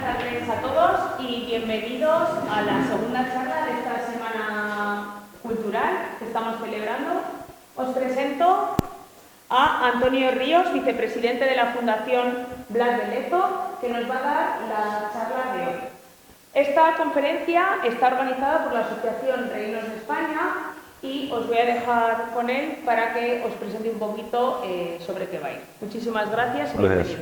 Buenas tardes a todos y bienvenidos a la segunda charla de esta semana cultural que estamos celebrando. Os presento a Antonio Ríos, vicepresidente de la Fundación Blas de Lezo, que nos va a dar la charla de hoy. Esta conferencia está organizada por la Asociación Reinos de España y os voy a dejar con él para que os presente un poquito sobre qué va a ir. Muchísimas gracias y bienvenido.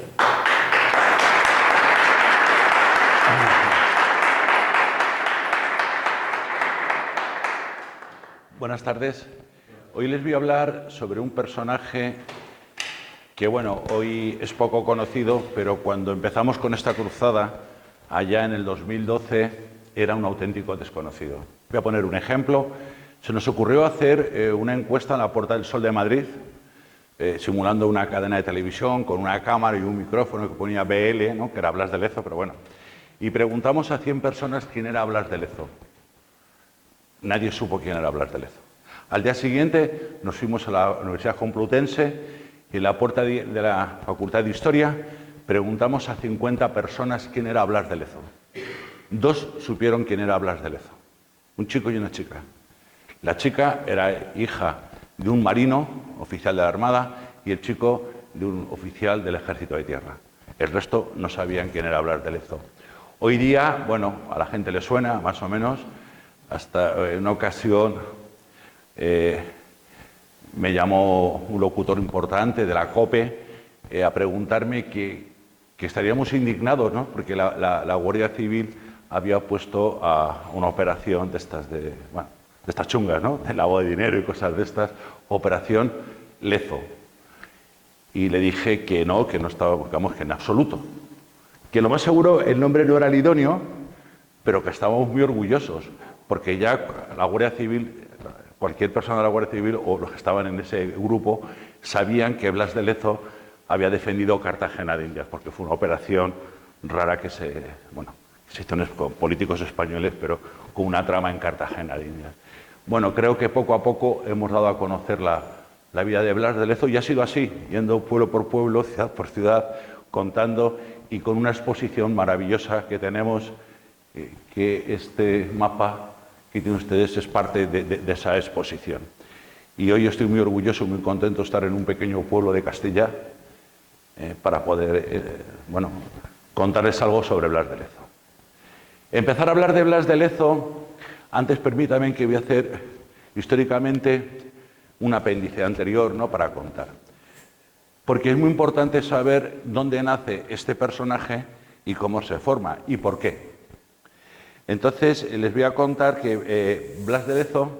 Buenas tardes. Hoy les voy a hablar sobre un personaje que, bueno, hoy es poco conocido, pero cuando empezamos con esta cruzada, allá en el 2012, era un auténtico desconocido. Voy a poner un ejemplo. Se nos ocurrió hacer una encuesta en la Puerta del Sol de Madrid, simulando una cadena de televisión con una cámara y un micrófono que ponía BL, ¿no?, que era Blas de Lezo, pero bueno. Y preguntamos a 100 personas quién era Blas de Lezo. Nadie supo quién era Blas de Lezo. Al día siguiente nos fuimos a la Universidad Complutense y en la puerta de la Facultad de Historia preguntamos a 50 personas quién era Blas de Lezo. 2 supieron quién era Blas de Lezo, un chico y una chica. La chica era hija de un marino, oficial de la Armada, y el chico de un oficial del Ejército de Tierra. El resto no sabían quién era Blas de Lezo. Hoy día, bueno, a la gente le suena, más o menos. Hasta en una ocasión me llamó un locutor importante de la COPE a preguntarme que estaríamos indignados, ¿no?, porque la Guardia Civil había puesto a una operación de estas, de estas chungas, ¿no?, de lavado de dinero y cosas de estas, Operación Lezo. Y le dije que no estaba, digamos, que en absoluto. Que lo más seguro el nombre no era el idóneo, pero que estábamos muy orgullosos, porque ya la Guardia Civil, cualquier persona de la Guardia Civil o los que estaban en ese grupo, sabían que Blas de Lezo había defendido Cartagena de Indias, porque fue una operación rara que se hizo con políticos españoles, pero con una trama en Cartagena de Indias. Bueno, creo que poco a poco hemos dado a conocer la vida de Blas de Lezo, y ha sido así, yendo pueblo por pueblo, ciudad por ciudad, contando, y con una exposición maravillosa que tenemos, que este mapa que tienen ustedes es parte de esa exposición. Y hoy estoy muy orgulloso, muy contento de estar en un pequeño pueblo de Castilla para poder, contarles algo sobre Blas de Lezo. Empezar a hablar de Blas de Lezo, antes permítame que voy a hacer históricamente un apéndice anterior, ¿no?, para contar. Porque es muy importante saber dónde nace este personaje y cómo se forma y por qué. Entonces, les voy a contar que Blas de Lezo,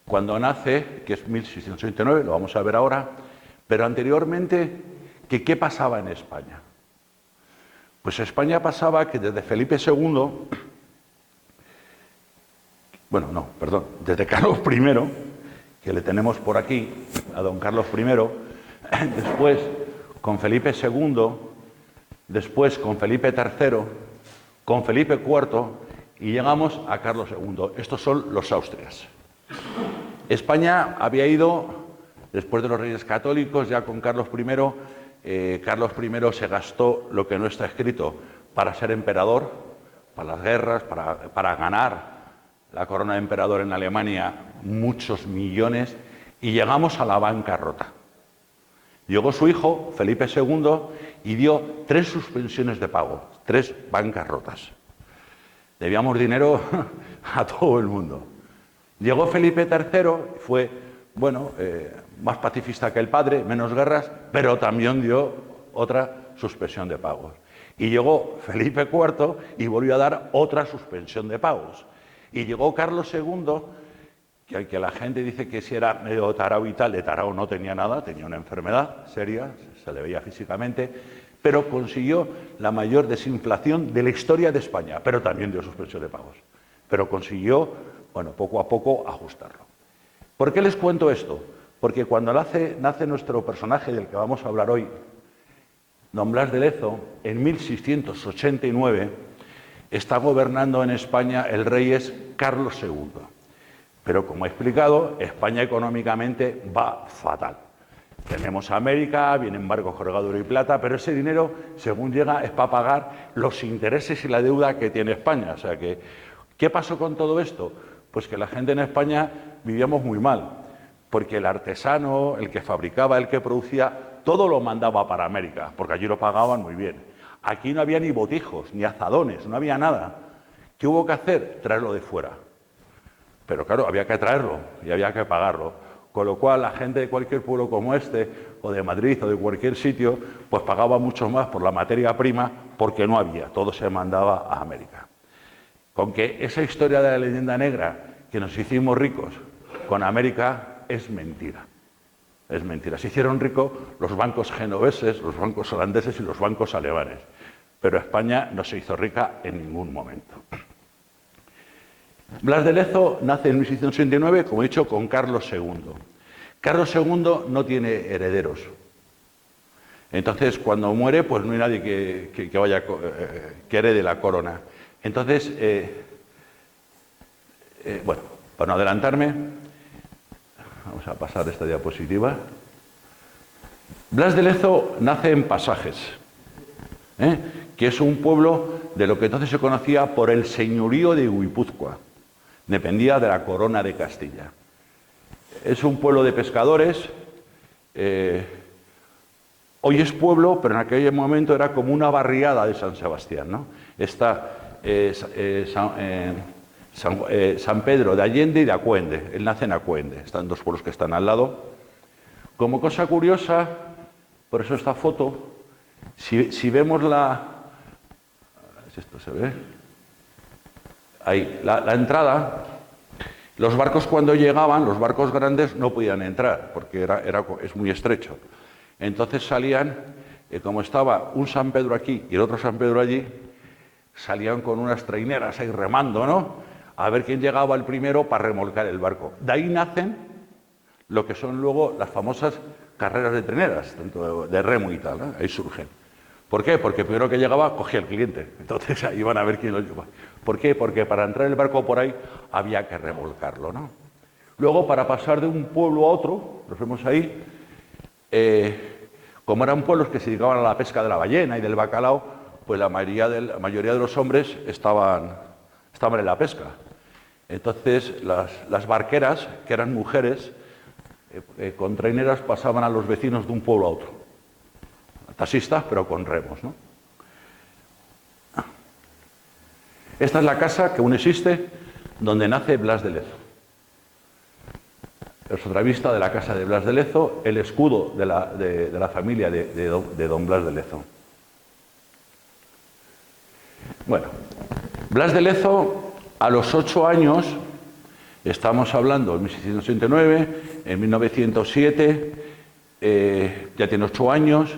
cuando nace, que es 1689, lo vamos a ver ahora, pero anteriormente, ¿qué pasaba en España? Pues en España pasaba que desde Felipe II, desde Carlos I, que le tenemos por aquí, a don Carlos I, después con Felipe II, después con Felipe III, con Felipe IV, y llegamos a Carlos II. Estos son los Austrias. España había ido, después de los Reyes Católicos, ya con Carlos I, Carlos I se gastó lo que no está escrito para ser emperador, para las guerras, para ganar la corona de emperador en Alemania, muchos millones, y llegamos a la bancarrota. Llegó su hijo, Felipe II, y dio 3 suspensiones de pago, 3 bancarrotas. Debíamos dinero a todo el mundo. Llegó Felipe III, fue, más pacifista que el padre, menos guerras, pero también dio otra suspensión de pagos. Y llegó Felipe IV y volvió a dar otra suspensión de pagos. Y llegó Carlos II, que la gente dice que si era medio tarao y tal, de tarao no tenía nada, tenía una enfermedad seria, se le veía físicamente, pero consiguió la mayor desinflación de la historia de España, pero también dio suspensión de pagos. Pero consiguió, poco a poco ajustarlo. ¿Por qué les cuento esto? Porque cuando nace nuestro personaje del que vamos a hablar hoy, don Blas de Lezo, en 1689, está gobernando en España el rey es Carlos II. Pero como he explicado, España económicamente va fatal. Tenemos América, vienen barcos cargados de oro y plata, pero ese dinero, según llega, es para pagar los intereses y la deuda que tiene España. O sea que, ¿qué pasó con todo esto? Pues que la gente en España vivíamos muy mal, porque el artesano, el que fabricaba, el que producía, todo lo mandaba para América, porque allí lo pagaban muy bien. Aquí no había ni botijos, ni azadones, no había nada. ¿Qué hubo que hacer? Traerlo de fuera. Pero claro, había que traerlo y había que pagarlo. Con lo cual, la gente de cualquier pueblo como este, o de Madrid, o de cualquier sitio, pues pagaba mucho más por la materia prima, porque no había, todo se mandaba a América. Con que esa historia de la leyenda negra, que nos hicimos ricos con América, es mentira. Es mentira. Se hicieron ricos los bancos genoveses, los bancos holandeses y los bancos alemanes. Pero España no se hizo rica en ningún momento. Blas de Lezo nace en 1669, como he dicho, con Carlos II. Carlos II no tiene herederos. Entonces, cuando muere, pues no hay nadie que herede la corona. Entonces, bueno, para no adelantarme, vamos a pasar esta diapositiva. Blas de Lezo nace en Pasajes, que es un pueblo de lo que entonces se conocía por el señorío de Guipúzcoa. Dependía de la corona de Castilla. Es un pueblo de pescadores. Hoy es pueblo, pero en aquel momento era como una barriada de San Sebastián, ¿no? Está San Pedro de Allende y de Acuende. Él nace en Acuende. Están dos pueblos que están al lado. Como cosa curiosa, por eso esta foto, si vemos la... si esto se ve... Ahí, la entrada, los barcos cuando llegaban, los barcos grandes no podían entrar, porque es muy estrecho. Entonces salían, como estaba un San Pedro aquí y el otro San Pedro allí, salían con unas traineras ahí remando, ¿no? A ver quién llegaba el primero para remolcar el barco. De ahí nacen lo que son luego las famosas carreras de traineras, tanto de remo y tal, ¿no? Ahí surgen. ¿Por qué? Porque primero que llegaba cogía el cliente, entonces ahí iban a ver quién lo lleva. ¿Por qué? Porque para entrar el barco por ahí había que remolcarlo, ¿no? Luego, para pasar de un pueblo a otro, los vemos ahí, como eran pueblos que se dedicaban a la pesca de la ballena y del bacalao, pues la mayoría de los hombres estaban en la pesca. Entonces, las barqueras, que eran mujeres, con traineras pasaban a los vecinos de un pueblo a otro. Taxistas, pero con remos, ¿no? Esta es la casa que aún existe, donde nace Blas de Lezo. Es otra vista de la casa de Blas de Lezo, el escudo de la familia de don Blas de Lezo. Bueno, Blas de Lezo, a los 8 años, estamos hablando en 1669, en 1907, ya tiene 8 años,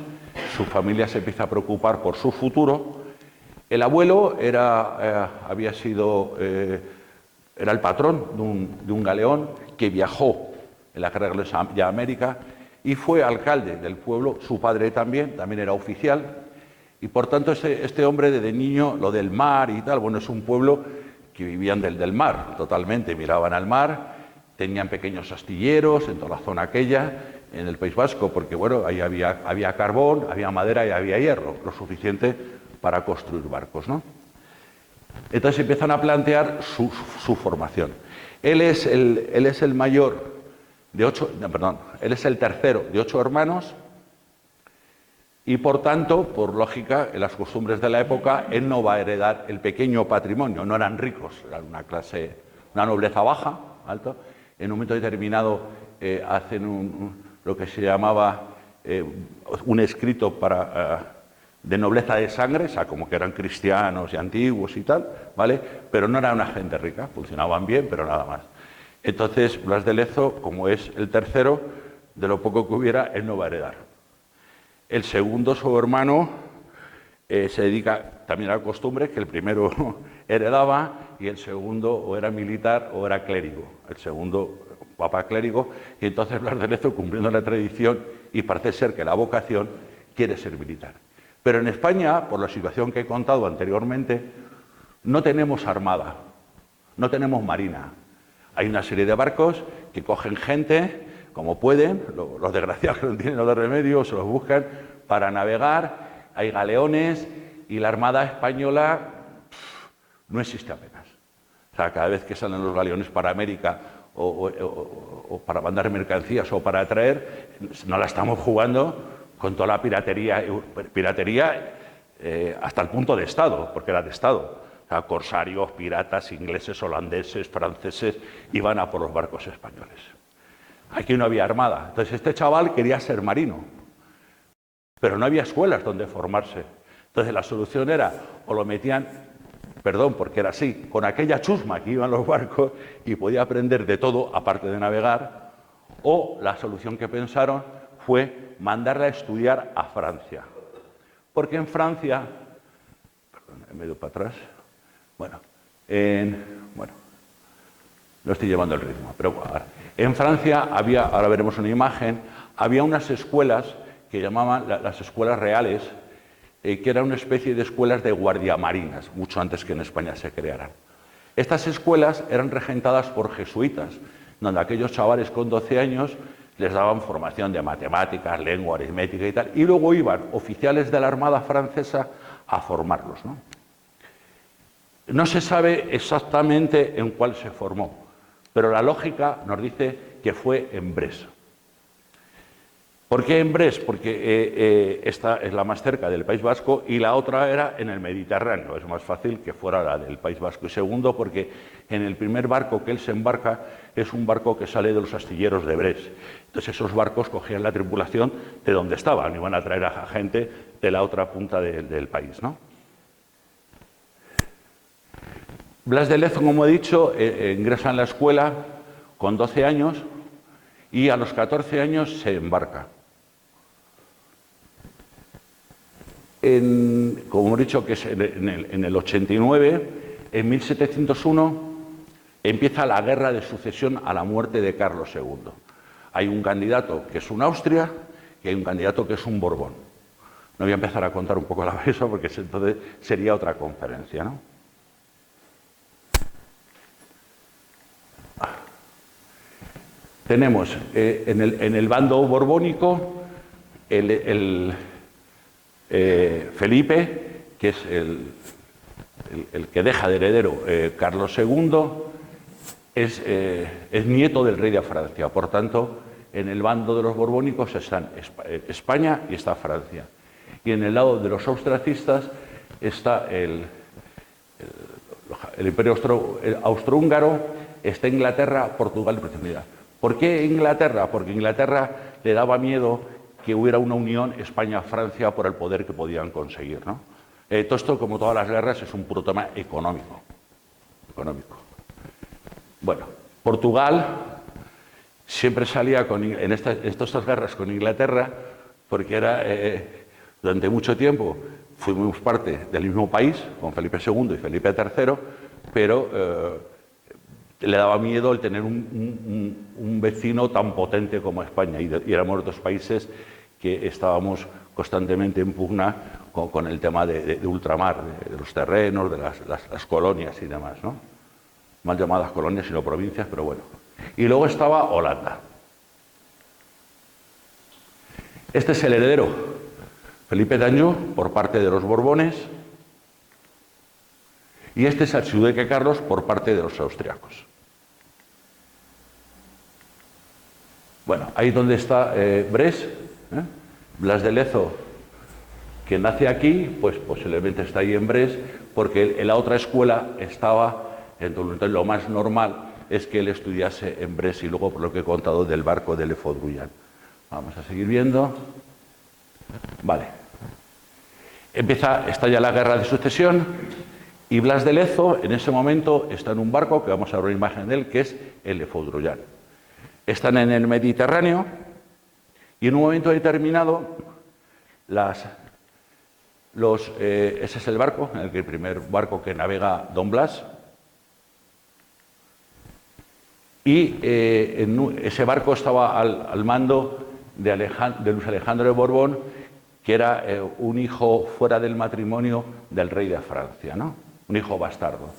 su familia se empieza a preocupar por su futuro. El abuelo era el patrón de un galeón que viajó en la guerra de América y fue alcalde del pueblo. Su padre también era oficial, y por tanto este hombre desde niño, lo del mar y tal, bueno, es un pueblo que vivían del mar totalmente, miraban al mar, tenían pequeños astilleros en toda la zona aquella, en el País Vasco, porque bueno, ahí había carbón, había madera y había hierro, lo suficiente para construir barcos, ¿no? Entonces empiezan a plantear su formación. Él es el mayor de 8, perdón, él es el tercero de 8 hermanos y por tanto, por lógica, en las costumbres de la época, él no va a heredar el pequeño patrimonio, no eran ricos, eran una nobleza baja, alto. En un momento determinado hacen lo que se llamaba un escrito de nobleza de sangre, o sea, como que eran cristianos y antiguos y tal, ¿vale? Pero no era una gente rica, funcionaban bien, pero nada más. Entonces, Blas de Lezo, como es el tercero, de lo poco que hubiera, él no va a heredar. El segundo, su hermano, se dedica también a la costumbre, que el primero heredaba y el segundo o era militar o era clérigo. El segundo, papá clérigo, y entonces Blas de Lezo, cumpliendo la tradición, y parece ser que la vocación, quiere ser militar. Pero en España, por la situación que he contado anteriormente, no tenemos armada, no tenemos marina. Hay una serie de barcos que cogen gente, como pueden, los desgraciados que no tienen otro remedio, se los buscan para navegar, hay galeones y la Armada Española no existe apenas. O sea, cada vez que salen los galeones para América o para mandar mercancías o para traer, no la estamos jugando con toda la piratería hasta el punto de Estado, porque era de Estado. O sea, corsarios, piratas, ingleses, holandeses, franceses, iban a por los barcos españoles. Aquí no había armada. Entonces este chaval quería ser marino, pero no había escuelas donde formarse. Entonces la solución era, o lo metían, perdón, porque era así, con aquella chusma que iban los barcos y podía aprender de todo, aparte de navegar, o la solución que pensaron fue mandarle a estudiar a Francia. Porque en Francia, perdón, me doy para atrás, bueno, no estoy llevando el ritmo, pero en Francia había, ahora veremos una imagen, había unas escuelas que llamaban las escuelas reales, que eran una especie de escuelas de guardiamarinas, mucho antes que en España se crearan. Estas escuelas eran regentadas por jesuitas, donde aquellos chavales con 12 años les daban formación de matemáticas, lengua, aritmética y tal, y luego iban oficiales de la Armada francesa a formarlos, ¿no? No se sabe exactamente en cuál se formó, pero la lógica nos dice que fue en Brest. ¿Por qué en Brest? Porque esta es la más cerca del País Vasco y la otra era en el Mediterráneo. Es más fácil que fuera la del País Vasco. Y segundo, porque en el primer barco que él se embarca es un barco que sale de los astilleros de Brest. Entonces esos barcos cogían la tripulación de donde estaban, iban a traer a gente de la otra punta del país, ¿no? Blas de Lezo, como he dicho, ingresa en la escuela con 12 años y a los 14 años se embarca. Como he dicho, que es en el 89, en 1701 empieza la guerra de sucesión a la muerte de Carlos II. Hay un candidato que es un Austria y hay un candidato que es un Borbón. No voy a empezar a contar un poco la eso porque entonces sería otra conferencia, ¿no? Tenemos en el bando borbónico Felipe, que es el que deja de heredero Carlos II, es nieto del rey de Francia. Por tanto, en el bando de los borbónicos están España y está Francia. Y en el lado de los austriacistas está el imperio austrohúngaro, está Inglaterra, Portugal y Principalidad. ¿Por qué Inglaterra? Porque Inglaterra le daba miedo que hubiera una unión España-Francia por el poder que podían conseguir, ¿no? Todo esto, como todas las guerras, es un puro tema económico. Bueno, Portugal siempre salía en estas guerras con Inglaterra porque era, durante mucho tiempo, fuimos parte del mismo país, con Felipe II y Felipe III, pero le daba miedo el tener un vecino tan potente como España y éramos dos países que estábamos constantemente en pugna con el tema de ultramar, de los terrenos, de las colonias y demás, ¿no? Mal llamadas colonias, sino provincias, pero bueno. Y luego estaba Holanda. Este es el heredero, Felipe d'Anjou, por parte de los Borbones, y este es el archiduque Carlos por parte de los austriacos. Bueno, ahí donde está Brest, Blas de Lezo, que nace aquí, pues posiblemente está ahí en Brest, porque en la otra escuela estaba, entonces lo más normal es que él estudiase en Brest y luego por lo que he contado del barco de Le Faudrayant. Vamos a seguir viendo. Vale. Estalla la guerra de sucesión y Blas de Lezo en ese momento está en un barco, que vamos a ver una imagen de él, que es el Le Faudrayant. Están en el Mediterráneo y en un momento determinado ese es el barco, el primer barco que navega Don Blas, y ese barco estaba al mando de Luis Alejandro de Borbón, que era un hijo fuera del matrimonio del rey de Francia, ¿no? Un hijo bastardo.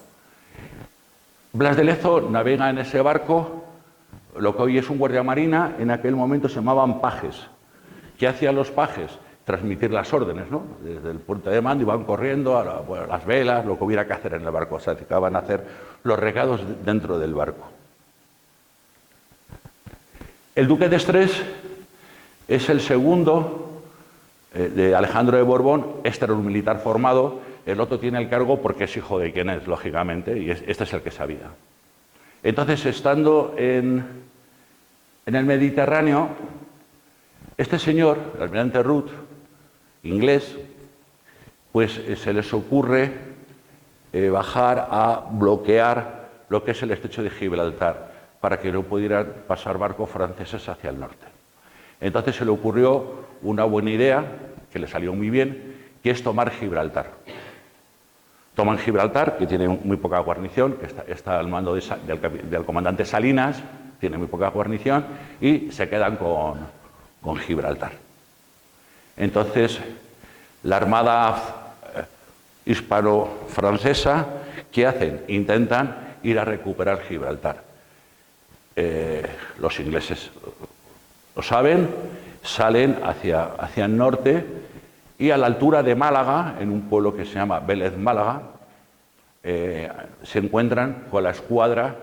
Blas de Lezo navega en ese barco lo que hoy es un guardia marina, en aquel momento se llamaban pajes. ¿Qué hacían los pajes? Transmitir las órdenes, ¿no? Desde el puente de mando iban corriendo a las velas, lo que hubiera que hacer en el barco. Se dedicaban a hacer los recados dentro del barco. El duque de Estrés es el segundo de Alejandro de Borbón. Este era un militar formado, el otro tiene el cargo porque es hijo de quien es, lógicamente, y este es el que sabía. Entonces, estando en el Mediterráneo, este señor, el almirante Root, inglés, pues se les ocurre bajar a bloquear lo que es el estrecho de Gibraltar, para que no pudieran pasar barcos franceses hacia el norte. Entonces se le ocurrió una buena idea, que le salió muy bien, que es tomar Gibraltar. Toman Gibraltar, que tiene muy poca guarnición, que está al mando del comandante Salinas, tiene muy poca guarnición, y se quedan con Gibraltar. Entonces, la armada hispano-francesa, ¿qué hacen? Intentan ir a recuperar Gibraltar. Los ingleses lo saben, salen hacia el norte y a la altura de Málaga, en un pueblo que se llama Vélez Málaga, se encuentran con la escuadra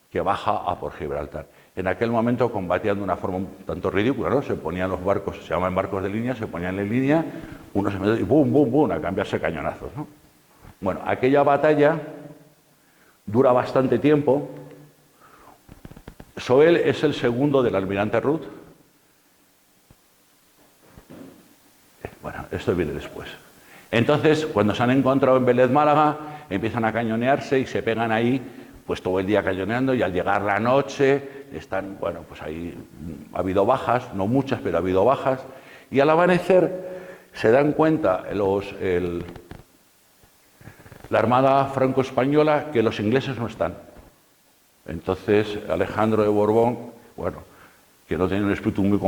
que baja a por Gibraltar. En aquel momento combatían de una forma un tanto ridícula, ¿no? Se ponían los barcos, se llaman barcos de línea, se ponían en línea, uno se metía y ¡bum, bum, bum!, a cambiarse cañonazos, ¿no? Bueno, aquella batalla dura bastante tiempo. Soel es el segundo del almirante Root. Bueno, esto viene después. Entonces, cuando se han encontrado en Vélez Málaga, empiezan a cañonearse y se pegan ahí, pues todo el día cañoneando, y al llegar la noche, están, bueno, pues ahí ha habido bajas, no muchas, pero ha habido bajas, y al amanecer se dan cuenta la Armada franco-española que los ingleses no están. Entonces, Alejandro de Borbón, bueno, que no tenía un espíritu muy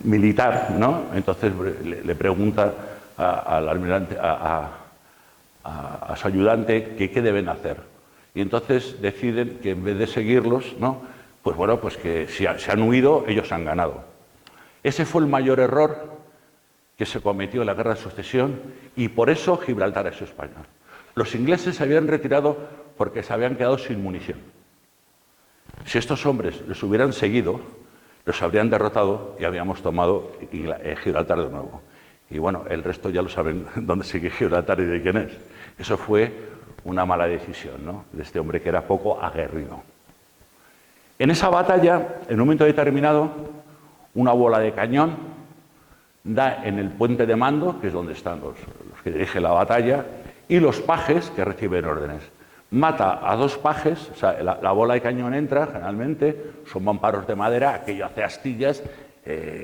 militar, ¿no? Entonces le pregunta al almirante, a su ayudante, que qué deben hacer. Y entonces deciden que en vez de seguirlos, ¿no?, pues bueno, pues que si se han huido, ellos han ganado. Ese fue el mayor error que se cometió en la Guerra de Sucesión, y por eso Gibraltar es español. Los ingleses se habían retirado porque se habían quedado sin munición. Si estos hombres los hubieran seguido, los habrían derrotado y habíamos tomado Gibraltar de nuevo. Y bueno, el resto ya lo saben dónde sigue Gibraltar y de quién es. Eso fue una mala decisión, ¿no?, de este hombre que era poco aguerrido. En esa batalla, en un momento determinado, una bola de cañón da en el puente de mando, que es donde están los que dirigen la batalla, y los pajes que reciben órdenes. Mata a dos pajes, o sea, la bola de cañón entra, generalmente, son mamparos de madera, aquello hace astillas,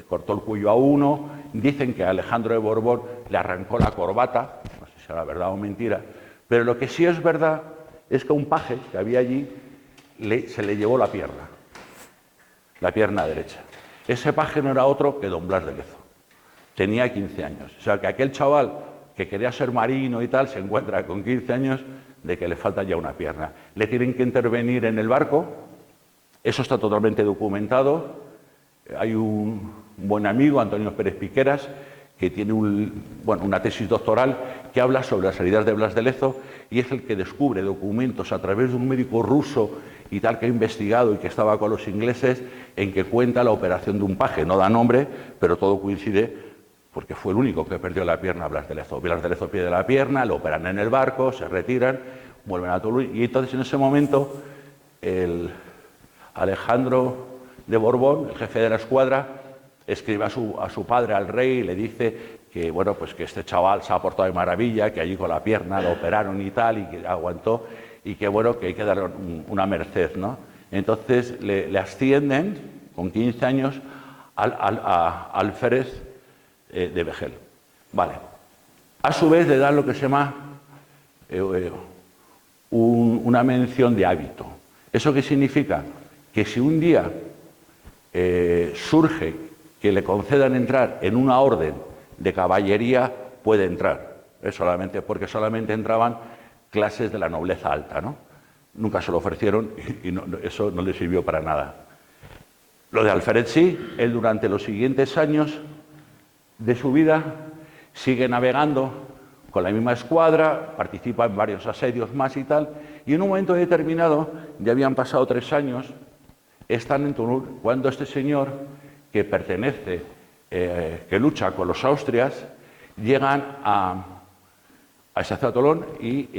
cortó el cuello a uno, dicen que a Alejandro de Borbón le arrancó la corbata, no sé si será verdad o mentira, pero lo que sí es verdad es que a un paje que había allí se le llevó la pierna derecha. Ese paje no era otro que don Blas de Lezo, tenía 15 años, o sea que aquel chaval que quería ser marino y tal, se encuentra con 15 años de que le falta ya una pierna. Le tienen que intervenir en el barco, eso está totalmente documentado. Hay un buen amigo, Antonio Pérez Piqueras, que tiene una tesis doctoral que habla sobre las heridas de Blas de Lezo, y es el que descubre documentos a través de un médico ruso y tal, que ha investigado y que estaba con los ingleses, en que cuenta la operación de un paje. No da nombre, pero todo coincide, porque fue el único que perdió la pierna a Blas de Lezo. Blas de Lezo pierde la pierna, lo operan en el barco, se retiran, vuelven a Toulouse, y entonces en ese momento el Alejandro de Borbón, el jefe de la escuadra, escribe a su padre, al rey, y le dice que, bueno, pues que este chaval se ha portado de maravilla, que allí con la pierna lo operaron y tal, y que aguantó, y que, bueno, que hay que darle una merced, ¿no? Entonces le ascienden, con 15 años, al alférez de Vejel. Vale. A su vez le dan lo que se llama una mención de hábito. ¿Eso qué significa? Que si un día surge que le concedan entrar en una orden de caballería, puede entrar. Porque solamente entraban clases de la nobleza alta, ¿no? nunca se lo ofrecieron y eso no le sirvió para nada. Lo de Alfred sí, él durante los siguientes años de su vida sigue navegando con la misma escuadra, participa en varios asedios más y tal, y en un momento determinado, ya habían pasado 3 años, están en Toulon cuando este señor, que pertenece, que lucha con los austrias, llegan a esa ciudad de Toulon y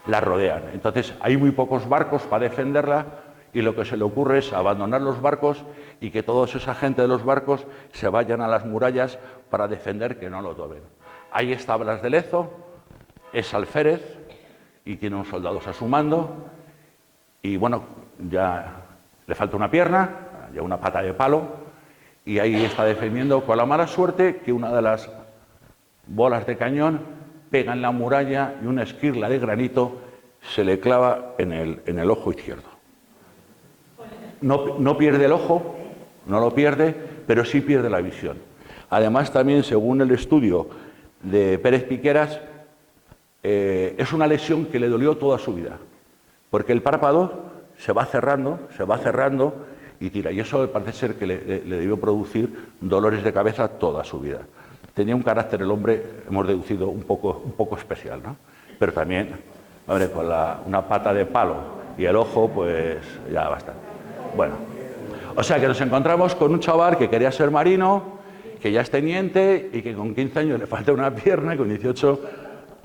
la rodean. Entonces hay muy pocos barcos para defenderla y lo que se le ocurre es abandonar los barcos y que toda esa gente de los barcos se vayan a las murallas para defender que no lo tomen. Ahí está Blas de Lezo, es alférez y tiene unos soldados a su mando y bueno, ya le falta una pierna, ya una pata de palo y ahí está defendiendo con la mala suerte que una de las bolas de cañón pega en la muralla y una esquirla de granito se le clava en el ojo izquierdo. No pierde el ojo, no lo pierde, pero sí pierde la visión. Además, también, según el estudio de Pérez Piqueras, es una lesión que le dolió toda su vida, porque el párpado se va cerrando y tira. Y eso parece ser que le debió producir dolores de cabeza toda su vida. Tenía un carácter el hombre, hemos deducido, un poco especial, ¿no? Pero también, hombre, con una pata de palo y el ojo, pues ya bastante. Bueno, o sea que nos encontramos con un chaval que quería ser marino, que ya es teniente y que con 15 años le falta una pierna y con 18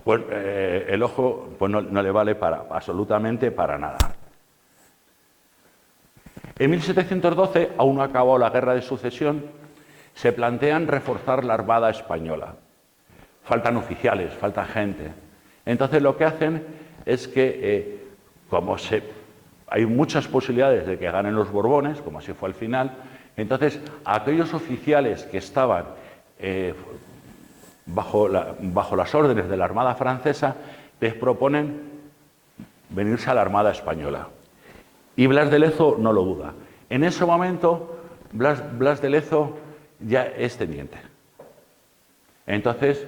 pues, el ojo pues no le vale absolutamente para nada. En 1712, aún no ha acabado la Guerra de Sucesión, se plantean reforzar la Armada española. Faltan oficiales, falta gente. Entonces lo que hacen es que, hay muchas posibilidades de que ganen los Borbones, como así fue al final, entonces a aquellos oficiales que estaban bajo las órdenes de la Armada francesa les proponen venirse a la Armada española. Y Blas de Lezo no lo duda. En ese momento Blas de Lezo ya es teniente. Entonces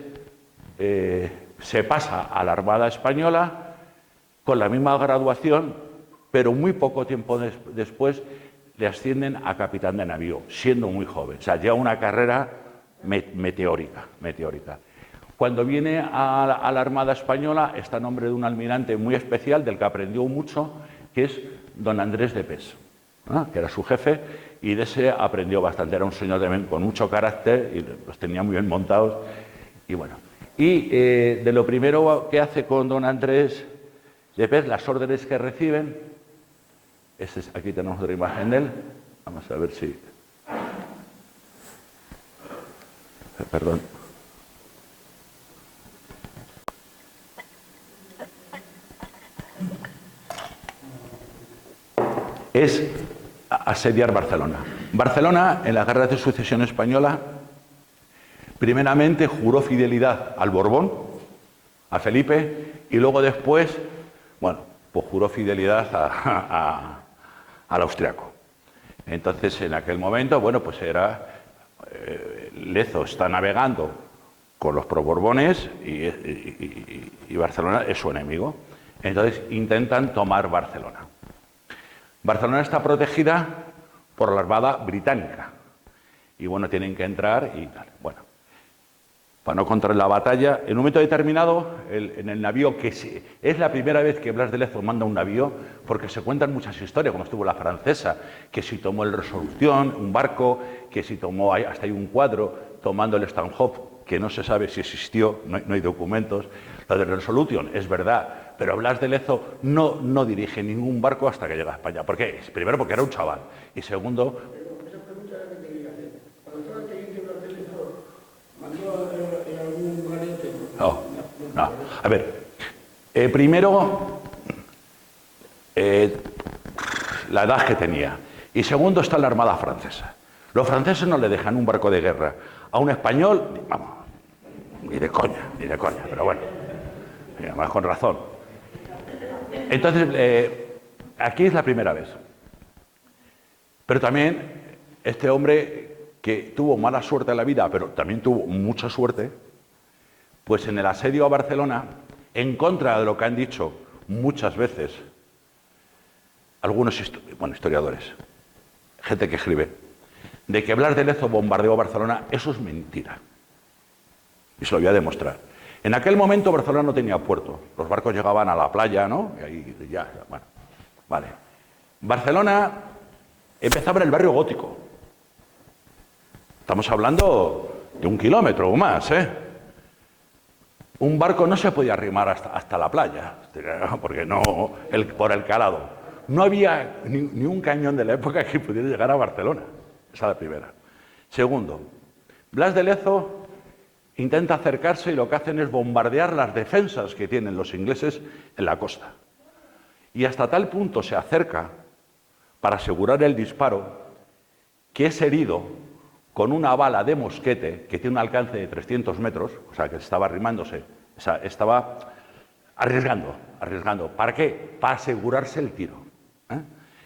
se pasa a la Armada española con la misma graduación, pero muy poco tiempo después le ascienden a capitán de navío, siendo muy joven. O sea, lleva una carrera meteórica. Cuando viene a la Armada española está a nombre de un almirante muy especial, del que aprendió mucho, que es don Andrés de Pes, ¿no? Que era su jefe, y de ese aprendió bastante. Era un señor también con mucho carácter y los tenía muy bien montados. Y bueno, de lo primero que hace con don Andrés de Pes, las órdenes que reciben, aquí tenemos otra imagen de él, vamos a ver si... Perdón. Es asediar Barcelona. Barcelona, en la Guerra de Sucesión Española, primeramente juró fidelidad al Borbón, a Felipe, y luego después, bueno, pues juró fidelidad al austriaco. Entonces, en aquel momento, bueno, pues Lezo está navegando con los pro-Borbones y Barcelona es su enemigo. Entonces, intentan tomar Barcelona. Barcelona está protegida por la Armada británica. Y bueno, tienen que entrar y tal. Bueno, para no contar la batalla, en un momento determinado, en el navío, que es la primera vez que Blas de Lezo manda un navío, porque se cuentan muchas historias, como estuvo la francesa, que si tomó el Resolución, un barco, que si tomó, hasta hay un cuadro, tomando el Stanhope, que no se sabe si existió, no hay documentos. La de Resolution es verdad, pero Blas de Lezo no dirige ningún barco hasta que llega a España. ¿Por qué? Primero, porque era un chaval, y segundo... No. A ver, primero, la edad que tenía. Y segundo, está la Armada francesa. Los franceses no le dejan un barco de guerra a un español, vamos, ni de coña, pero bueno, y además con razón. Entonces, aquí es la primera vez. Pero también, este hombre que tuvo mala suerte en la vida, pero también tuvo mucha suerte, pues en el asedio a Barcelona, en contra de lo que han dicho muchas veces algunos historiadores, gente que escribe, de que Blas de Lezo bombardeó Barcelona, eso es mentira. Y se lo voy a demostrar. En aquel momento Barcelona no tenía puerto. Los barcos llegaban a la playa, ¿no? Y ahí ya, bueno, vale. Barcelona empezaba en el barrio gótico. Estamos hablando de 1 kilómetro o más, ¿eh? Un barco no se podía arrimar hasta la playa, porque no, por el calado. No había ni un cañón de la época que pudiera llegar a Barcelona. Esa es la primera. Segundo, Blas de Lezo intenta acercarse y lo que hacen es bombardear las defensas que tienen los ingleses en la costa. Y hasta tal punto se acerca para asegurar el disparo que es herido con una bala de mosquete que tiene un alcance de 300 metros, o sea que estaba arrimándose, o sea, estaba arriesgando. ¿Para qué? Para asegurarse el tiro.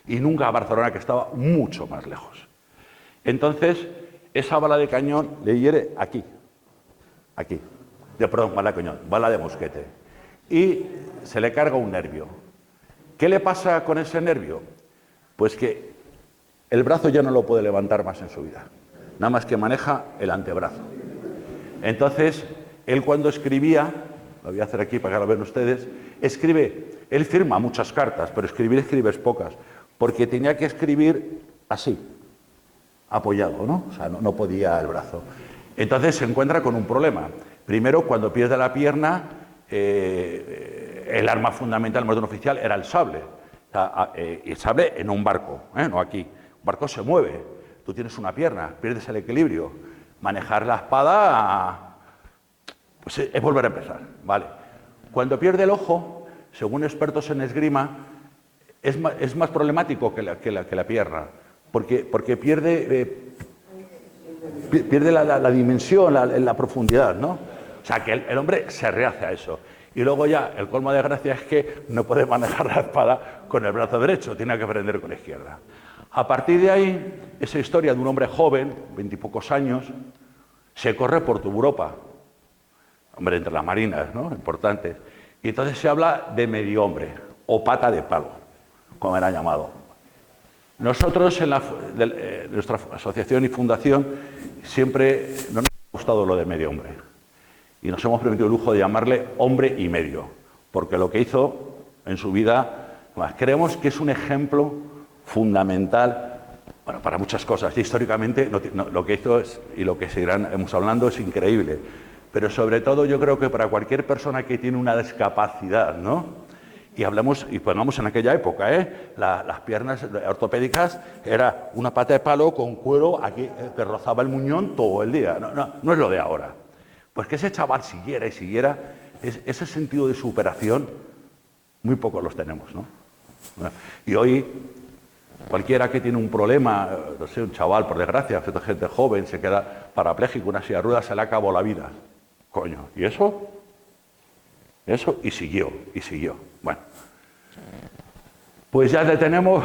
Y nunca a Barcelona, que estaba mucho más lejos. Entonces, esa bala de cañón le hiere aquí. Perdón, bala de cañón, bala de mosquete. Y se le carga un nervio. ¿Qué le pasa con ese nervio? Pues que el brazo ya no lo puede levantar más en su vida. Nada más que maneja el antebrazo. Entonces, él cuando escribía, lo voy a hacer aquí para que lo vean ustedes, él firma muchas cartas, pero escribe pocas, porque tenía que escribir así, apoyado, ¿no? O sea, no podía el brazo. Entonces se encuentra con un problema. Primero, cuando pierde la pierna, el arma fundamental de un oficial era el sable. O sea, el sable en un barco, no aquí. Un barco se mueve, tú tienes una pierna, pierdes el equilibrio. Manejar la espada, pues es volver a empezar, ¿vale? Cuando pierde el ojo, según expertos en esgrima, es más problemático que la pierna, porque pierde la dimensión, la profundidad, ¿no? O sea, que el hombre se rehace a eso. Y luego ya, el colmo de gracia es que no puede manejar la espada con el brazo derecho, tiene que aprender con la izquierda. A partir de ahí, esa historia de un hombre joven, 20 y pocos años, se corre por toda Europa. Hombre, entre las marinas, ¿no? Importante. Y entonces se habla de medio hombre, o pata de palo, como era llamado. Nosotros, en nuestra asociación y fundación, siempre nos ha gustado lo de medio hombre. Y nos hemos permitido el lujo de llamarle hombre y medio, porque lo que hizo en su vida, creemos que es un ejemplo fundamental, bueno, para muchas cosas. Históricamente, lo que hizo y lo que seguiremos hablando es increíble. Pero sobre todo yo creo que para cualquier persona que tiene una discapacidad, ¿no? Y pongamos en aquella época, las piernas ortopédicas era una pata de palo con cuero aquí, que rozaba el muñón todo el día. No es lo de ahora. Pues que ese chaval siguiera y siguiera, ese sentido de superación, muy pocos los tenemos, ¿no? Y hoy, cualquiera que tiene un problema, no sé, un chaval, por desgracia, gente joven, se queda parapléjico, una silla de ruedas, se le acabó la vida. Coño, ¿y eso? Y siguió. Bueno, pues ya le tenemos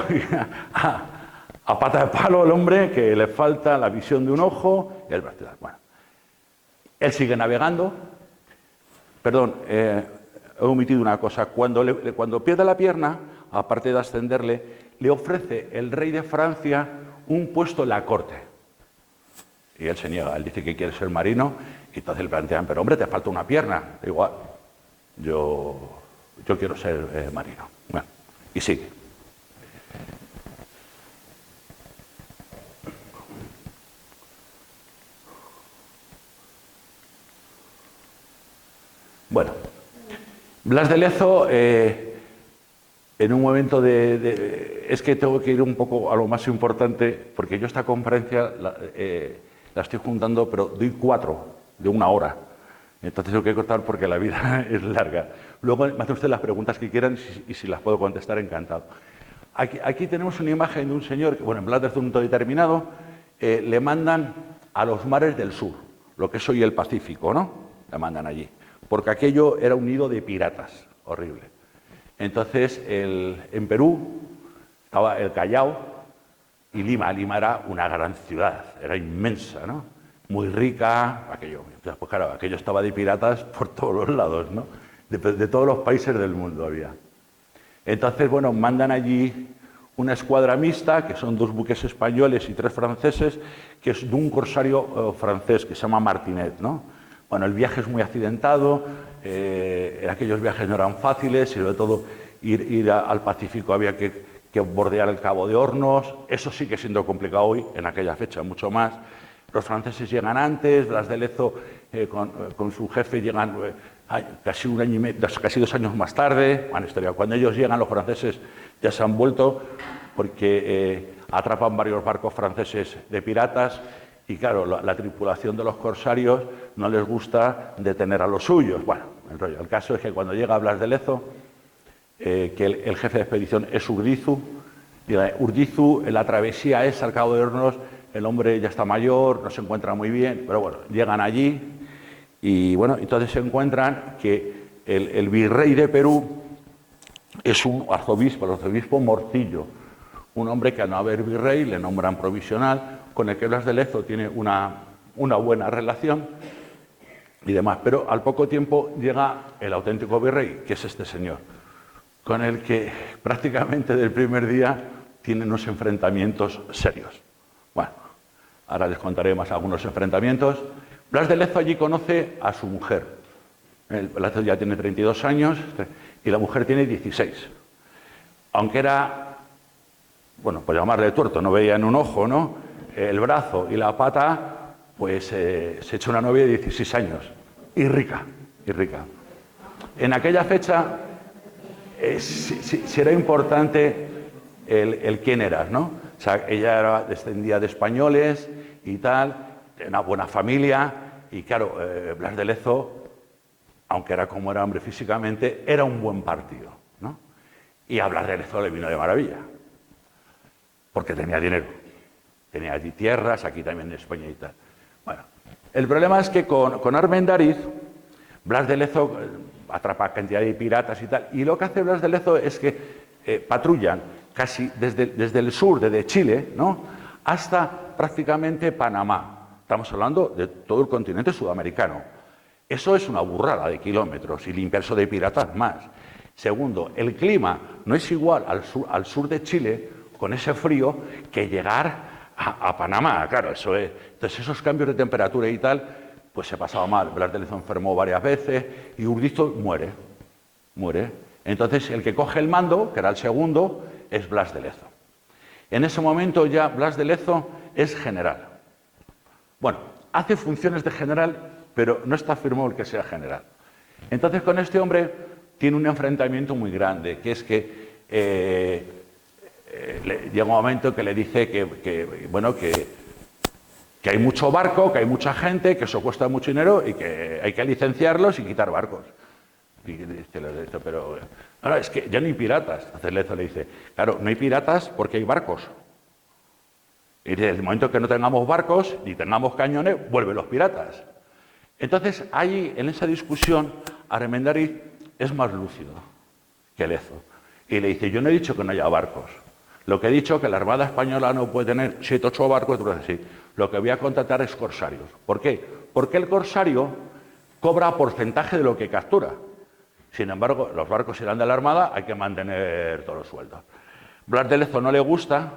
a pata de palo al hombre, que le falta la visión de un ojo y el brazo. Bueno, él sigue navegando. Perdón, he omitido una cosa. Cuando pierde la pierna, aparte de ascenderle, le ofrece el rey de Francia un puesto en la corte. Y él se niega, él dice que quiere ser marino, y entonces le plantean, pero hombre, te falta una pierna. Igual, yo quiero ser marino. Bueno, y sigue. Bueno, Blas de Lezo, en un momento es que tengo que ir un poco a lo más importante, porque yo esta conferencia la estoy juntando, pero doy 4 de 1 hora. Entonces tengo que cortar porque la vida es larga. Luego me hacen ustedes las preguntas que quieran y si las puedo contestar, encantado. Aquí tenemos una imagen de un señor que, bueno, en Blas de Lezo, un momento determinado, le mandan a los mares del sur, lo que es hoy el Pacífico, ¿no? Le mandan allí, porque aquello era un nido de piratas, horrible. Entonces, en Perú estaba el Callao y Lima. Lima era una gran ciudad, era inmensa, ¿no? Muy rica, aquello. Pues claro, aquello estaba de piratas por todos los lados, ¿no? De todos los países del mundo había. Entonces, bueno, mandan allí una escuadra mixta, que son 2 buques españoles y 3 franceses, que es de un corsario francés que se llama Martinet, ¿no? Bueno, el viaje es muy accidentado, en aquellos viajes no eran fáciles, y sobre todo ir al Pacífico había que bordear el Cabo de Hornos. Eso sigue siendo complicado hoy, en aquella fecha mucho más. Los franceses llegan antes, Blas de Lezo con su jefe llegan casi 1 año y medio, casi 2 años más tarde. Bueno, historia. Cuando ellos llegan, los franceses ya se han vuelto porque atrapan varios barcos franceses de piratas y, claro, la tripulación de los corsarios no les gusta detener a los suyos. Bueno, el caso es que cuando llega Blas de Lezo, que el jefe de expedición es Urdizu, y Urdizu, en la travesía al Cabo de Hornos, el hombre ya está mayor, no se encuentra muy bien, pero bueno, llegan allí y bueno, entonces se encuentran que el virrey de Perú es un arzobispo, el arzobispo Morcillo, un hombre que al no haber virrey le nombran provisional, con el que Blas de Lezo tiene una buena relación y demás, pero al poco tiempo llega el auténtico virrey, que es este señor, con el que prácticamente del primer día tiene unos enfrentamientos serios. Bueno, ahora les contaré más algunos enfrentamientos. Blas de Lezo allí conoce a su mujer. Blas de Lezo ya tiene 32 años y la mujer tiene 16. Aunque era, bueno, pues llamarle tuerto, no veía en un ojo, ¿no? El brazo y la pata, pues se echó una novia de 16 años. Y rica, y rica. En aquella fecha, sí era importante el quién eras, ¿no? O sea, ella descendía de españoles y tal, de una buena familia, y claro, Blas de Lezo, aunque era como era hombre físicamente, era un buen partido, ¿no? Y a Blas de Lezo le vino de maravilla, porque tenía dinero, tenía allí tierras, aquí también en España y tal. Bueno, el problema es que con Armendáriz, Blas de Lezo atrapa cantidad de piratas y tal, y lo que hace Blas de Lezo es que patrullan casi desde el sur, desde Chile, ¿no?, hasta prácticamente Panamá. Estamos hablando de todo el continente sudamericano. Eso es una burrada de kilómetros y limpiarse de piratas más. Segundo, el clima no es igual al sur de Chile, con ese frío, que llegar a Panamá. Claro, eso es. Entonces, esos cambios de temperatura y tal, pues se pasaba mal. Blas de Lezo enfermó varias veces y Urdizu muere. Entonces, el que coge el mando, que era el segundo, es Blas de Lezo. En ese momento ya Blas de Lezo es general. Bueno, hace funciones de general, pero no está firmado el que sea general. Entonces, con este hombre tiene un enfrentamiento muy grande, que es que llega un momento que le dice que hay mucho barco, que hay mucha gente, que eso cuesta mucho dinero y que hay que licenciarlos y quitar barcos. Y dice, pero no, es que ya no hay piratas. Entonces Lezo le dice, claro, no hay piratas porque hay barcos. Y desde el momento que no tengamos barcos ni tengamos cañones, vuelven los piratas. Entonces, ahí, en esa discusión, Armendáriz es más lúcido que Lezo. Y le dice, yo no he dicho que no haya barcos. Lo que he dicho es que la Armada Española no puede tener 7 o 8 barcos, así. Lo que voy a contratar es corsarios. ¿Por qué? Porque el corsario cobra porcentaje de lo que captura. Sin embargo, los barcos irán de la Armada, hay que mantener todos los sueldos. Blas de Lezo no le gusta,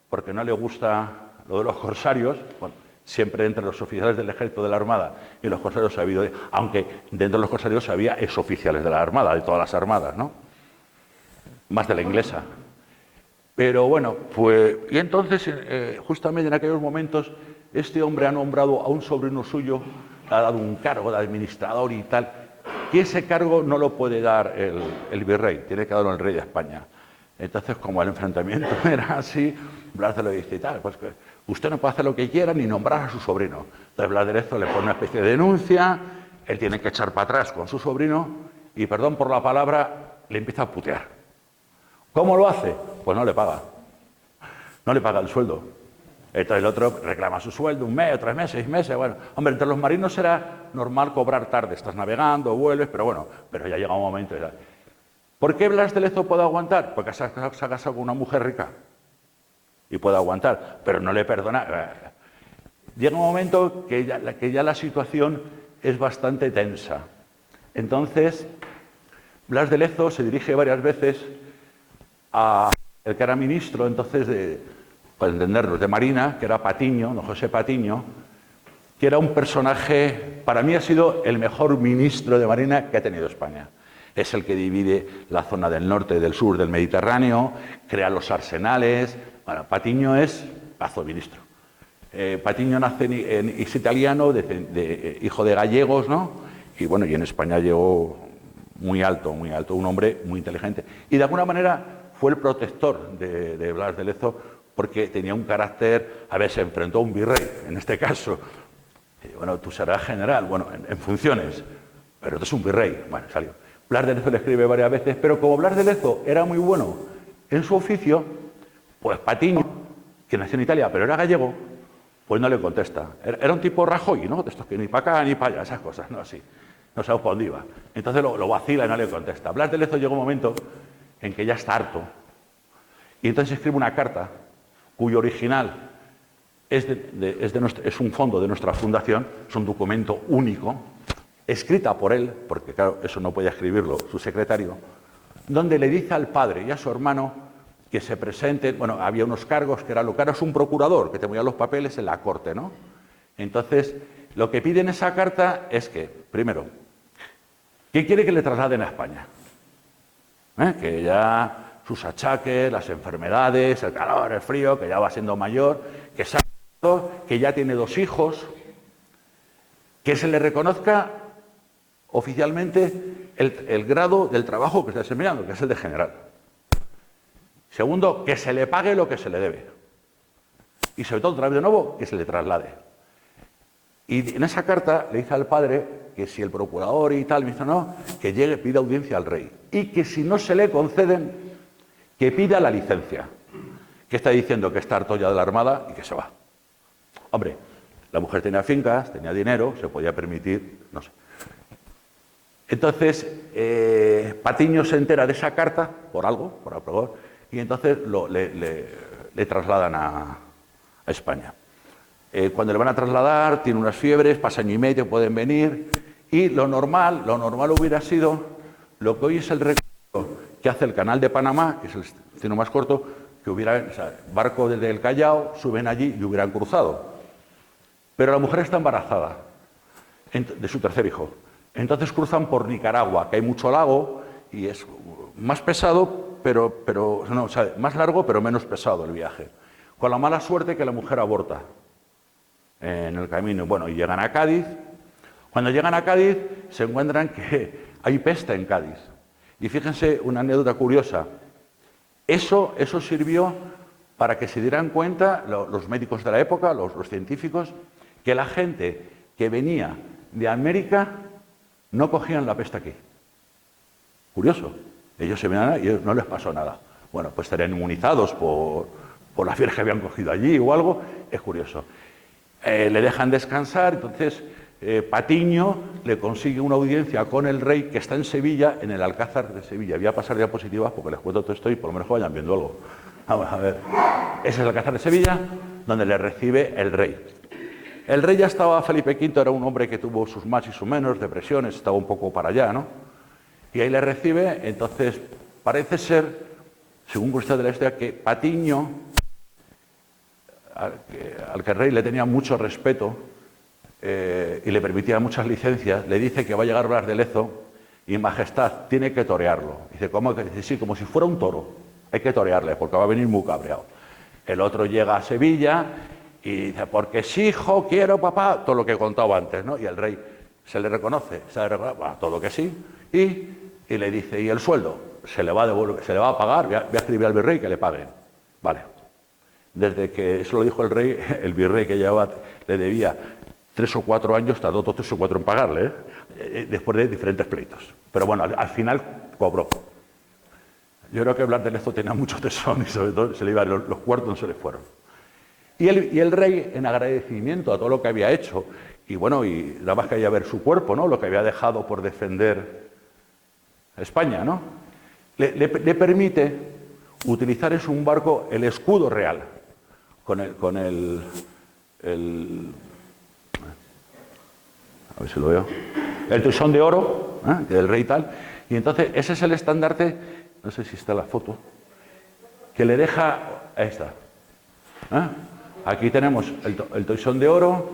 porque no le gusta lo de los corsarios. Bueno, siempre entre los oficiales del ejército de la Armada y los corsarios ha habido, aunque dentro de los corsarios había exoficiales de la Armada, de todas las armadas, ¿no? Más de la inglesa. Pero bueno, pues, y entonces, justamente en aquellos momentos, este hombre ha nombrado a un sobrino suyo, le ha dado un cargo de administrador y tal, y ese cargo no lo puede dar el virrey, tiene que darlo el rey de España. Entonces, como el enfrentamiento era así, Blas de Lezo le dice, tal, pues que usted no puede hacer lo que quiera ni nombrar a su sobrino. Entonces Blas de Lezo le pone una especie de denuncia, él tiene que echar para atrás con su sobrino y, perdón por la palabra, le empieza a putear. ¿Cómo lo hace? Pues no le paga. No le paga el sueldo. Entonces el otro reclama su sueldo, 1 mes, 3 meses, 6 meses. Bueno, hombre, entre los marinos será normal cobrar tarde. Estás navegando, vuelves, pero bueno, pero ya llega un momento. ¿Por qué Blas de Lezo puede aguantar? Porque se ha casado con una mujer rica. Y puede aguantar, pero no le perdona. Llega un momento que ya la situación es bastante tensa. Entonces, Blas de Lezo se dirige varias veces a el que era ministro entonces de, para entendernos, de Marina, que era Patiño, don José Patiño, que era un personaje, para mí ha sido el mejor ministro de Marina que ha tenido España. Es el que divide la zona del norte y del sur del Mediterráneo, crea los arsenales. Bueno, Patiño es pazo ministro. Patiño nace es italiano, hijo de gallegos, ¿no? Y bueno, y en España llegó muy alto, un hombre muy inteligente. Y de alguna manera fue el protector de Blas de Lezo, porque tenía un carácter, a ver, se enfrentó a un virrey, en este caso. Bueno, tú serás general, bueno, en funciones, pero tú eres un virrey. Bueno, salió. Blas de Lezo le escribe varias veces, pero como Blas de Lezo era muy bueno en su oficio, pues Patiño, que nació en Italia, pero era gallego, pues no le contesta. Era un tipo Rajoy, ¿no? De estos que ni para acá ni para allá, esas cosas, ¿no? Así. No sabemos por dónde iba. Entonces lo vacila y no le contesta. Blas de Lezo llegó un momento en que ya está harto. Y entonces escribe una carta cuyo original es un fondo de nuestra fundación, es un documento único, escrita por él, porque claro, eso no podía escribirlo su secretario, donde le dice al padre y a su hermano que se presenten. Bueno, había unos cargos que era lo que era un procurador, que te movía los papeles en la corte, ¿no? Entonces, lo que pide en esa carta es que, primero, ¿qué quiere que le trasladen a España? Que ya sus achaques, las enfermedades, el calor, el frío, que ya va siendo mayor, que se ha casado, que ya tiene 2 hijos, que se le reconozca oficialmente el grado del trabajo que está desempeñando, que es el de general. Segundo, que se le pague lo que se le debe. Y sobre todo, otra vez de nuevo, que se le traslade. Y en esa carta le dice al padre que si el procurador y tal, me dice no, que llegue, pida audiencia al rey. Y que si no se le conceden, que pida la licencia. Que está diciendo que está harto ya de la Armada y que se va. Hombre, la mujer tenía fincas, tenía dinero, se podía permitir, no sé. Entonces, Patiño se entera de esa carta, por algo, y entonces le trasladan a España. Cuando le van a trasladar, tiene unas fiebres, pasa año y medio, pueden venir, y lo normal hubiera sido lo que hoy es el recorrido que hace el Canal de Panamá, que es el destino más corto, que hubiera, o sea, barco desde el Callao, suben allí y hubieran cruzado. Pero la mujer está embarazada de su tercer hijo. Entonces cruzan por Nicaragua, que hay mucho lago y es más pesado, no, o sea, más largo pero menos pesado el viaje. Con la mala suerte que la mujer aborta en el camino. Bueno, y llegan a Cádiz. Cuando llegan a Cádiz se encuentran que hay peste en Cádiz. Y fíjense una anécdota curiosa. Eso sirvió para que se dieran cuenta los médicos de la época, los científicos, que la gente que venía de América no cogían la peste aquí. Curioso. Ellos se venían y no les pasó nada. Bueno, pues estarían inmunizados por la fiebre que habían cogido allí o algo. Es curioso. Le dejan descansar, entonces Patiño le consigue una audiencia con el rey que está en Sevilla, en el Alcázar de Sevilla. Voy a pasar diapositivas porque les cuento todo esto y por lo menos que vayan viendo algo. Vamos a ver. Ese es el Alcázar de Sevilla, donde le recibe el rey. El rey ya estaba, Felipe V era un hombre que tuvo sus más y sus menos, depresiones, estaba un poco para allá, ¿no? Y ahí le recibe, entonces parece ser, según cuestión de la historia, que Patiño, al que el rey le tenía mucho respeto y le permitía muchas licencias, le dice que va a llegar Blas de Lezo y majestad tiene que torearlo. Dice, ¿cómo? Dice, sí, como si fuera un toro, hay que torearle porque va a venir muy cabreado. El otro llega a Sevilla y dice, porque sí, hijo, quiero, papá, todo lo que he contado antes, ¿no? Y el rey se le reconoce, bueno, todo que sí, y le dice, ¿y el sueldo? Se le va a pagar, voy a escribir al virrey que le paguen. Vale. Desde que eso lo dijo el rey, el virrey que llevaba, le debía 3 o 4 años, tardó 3 o 4 en pagarle, después de diferentes pleitos. Pero bueno, al final cobró. Yo creo que Blas de Lezo tenía mucho tesón y sobre todo se le iban los cuartos, no se le fueron. Y el rey, en agradecimiento a todo lo que había hecho, y bueno, y nada más que había ver su cuerpo, ¿no? Lo que había dejado por defender España, ¿no? Le permite utilizar en un barco el escudo real, con el a ver si lo veo, el tesón de oro, del rey y tal, y entonces ese es el estandarte, no sé si está la foto, que le deja... Ahí está. Aquí tenemos el toisón de oro,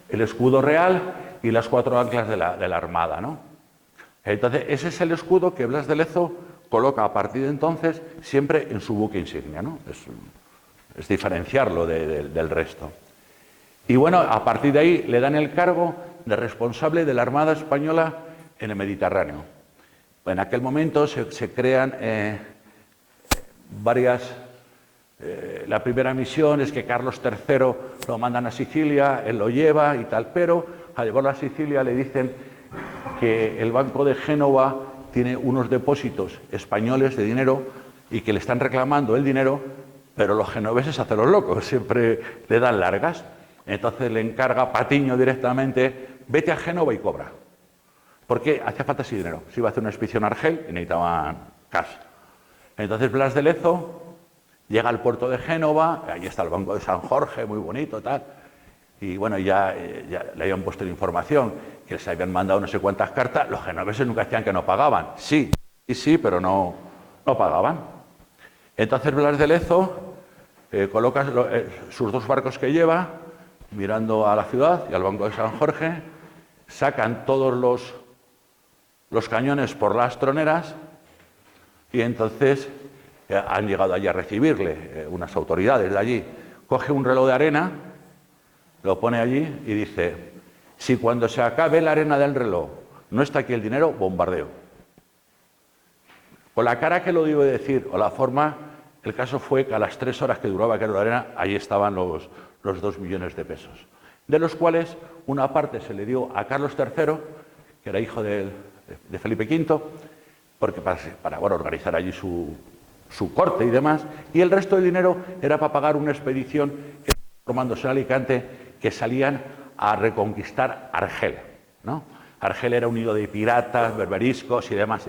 el escudo real y las 4 anclas de la armada, ¿no? Entonces, ese es el escudo que Blas de Lezo coloca a partir de entonces siempre en su buque insignia, ¿no? Es diferenciarlo del resto. Y bueno, a partir de ahí le dan el cargo de responsable de la Armada Española en el Mediterráneo. En aquel momento se crean varias... la primera misión es que Carlos III lo mandan a Sicilia, él lo lleva y tal, pero al llevarlo a Sicilia le dicen que el Banco de Génova tiene unos depósitos españoles de dinero y que le están reclamando el dinero, pero los genoveses hacen los locos, siempre le dan largas. Entonces le encarga Patiño directamente, vete a Génova y cobra. Porque hacía falta ese dinero. Se iba a hacer una expedición a Argel y necesitaban cash. Entonces Blas de Lezo llega al puerto de Génova, ahí está el Banco de San Jorge, muy bonito, tal. Y bueno, ya le habían puesto la información, que les habían mandado no sé cuántas cartas. Los genoveses nunca decían que no pagaban. Sí, pero no pagaban. Entonces Blas de Lezo coloca sus 2 barcos que lleva, mirando a la ciudad y al Banco de San Jorge, sacan todos los cañones por las troneras y entonces han llegado allí a recibirle unas autoridades de allí. Coge un reloj de arena, lo pone allí y dice, si cuando se acabe la arena del reloj no está aquí el dinero, bombardeo. Con la cara que lo digo de decir o la forma, el caso fue que a las 3 horas que duraba aquella arena, allí estaban los 2 millones de pesos, de los cuales una parte se le dio a Carlos III, que era hijo de Felipe V, porque para bueno, organizar allí su corte y demás, y el resto del dinero era para pagar una expedición que estaba formándose en Alicante, que salían a reconquistar Argel, ¿no? Argel era un nido de piratas, berberiscos y demás.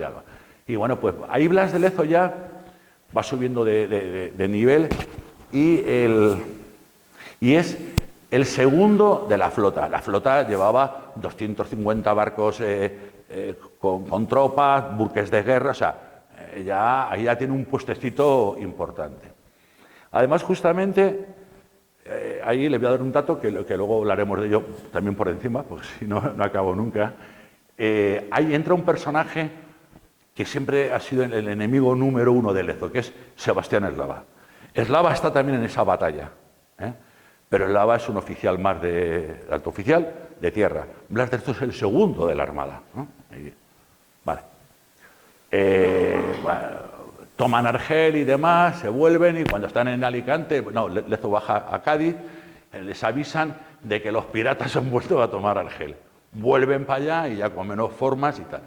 Y bueno, pues ahí Blas de Lezo ya va subiendo de nivel y es el segundo de la flota. La flota llevaba 250 barcos con tropas, buques de guerra, o sea, ahí ya tiene un puestecito importante. Además, justamente, ahí le voy a dar un dato que luego hablaremos de ello también por encima, porque si no, no acabo nunca. Ahí entra un personaje que siempre ha sido el enemigo número 1 de Lezo, que es Sebastián Eslava. Eslava está también en esa batalla, pero Eslava es un oficial más alto oficial de tierra. Blas de Lezo es el segundo de la Armada, ¿no? Vale. Bueno, toman Argel y demás, se vuelven y cuando están en Alicante, no, Lezo baja a Cádiz, les avisan de que los piratas han vuelto a tomar Argel. Vuelven para allá y ya con menos formas y tal.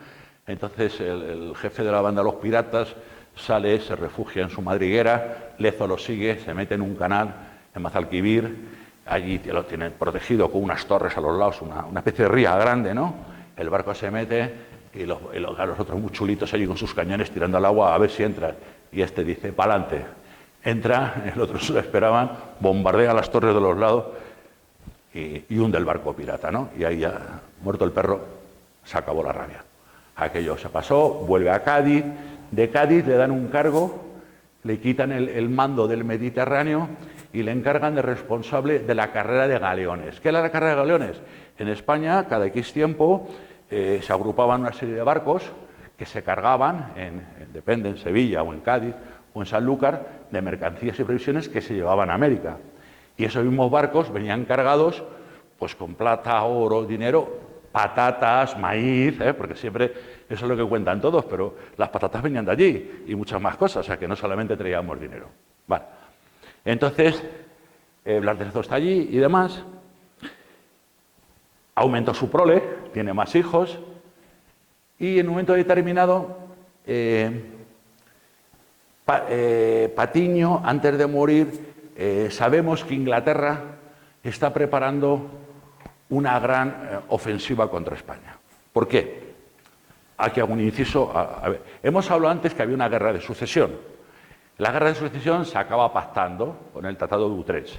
Entonces el jefe de la banda de los piratas sale, se refugia en su madriguera, Lezo lo sigue, se mete en un canal en Mazalquivir, allí lo tienen protegido con unas torres a los lados, una especie de ría grande, ¿no? El barco se mete y los otros muy chulitos allí con sus cañones tirando al agua a ver si entran. Y este dice, pa'lante. Entra, el otro se lo esperaban, bombardea las torres de los lados y hunde el barco pirata, ¿no? Y ahí ya, muerto el perro, se acabó la rabia. Aquello se pasó, vuelve a Cádiz, de Cádiz le dan un cargo, le quitan el mando del Mediterráneo y le encargan de responsable de la carrera de galeones. ¿Qué era la carrera de galeones? En España, cada X tiempo, se agrupaban una serie de barcos que se cargaban, depende, en Sevilla o en Cádiz o en Sanlúcar, de mercancías y provisiones que se llevaban a América. Y esos mismos barcos venían cargados pues con plata, oro, dinero, patatas, maíz, porque siempre eso es lo que cuentan todos, pero las patatas venían de allí y muchas más cosas, o sea que no solamente traíamos dinero. Vale. Entonces, Blas de Lezo está allí y demás, aumenta su prole, tiene más hijos y en un momento determinado Patiño, antes de morir, sabemos que Inglaterra está preparando una gran ofensiva contra España. ¿Por qué? Aquí hago un inciso. A ver, hemos hablado antes que había una guerra de sucesión. La guerra de sucesión se acaba pactando con el Tratado de Utrecht.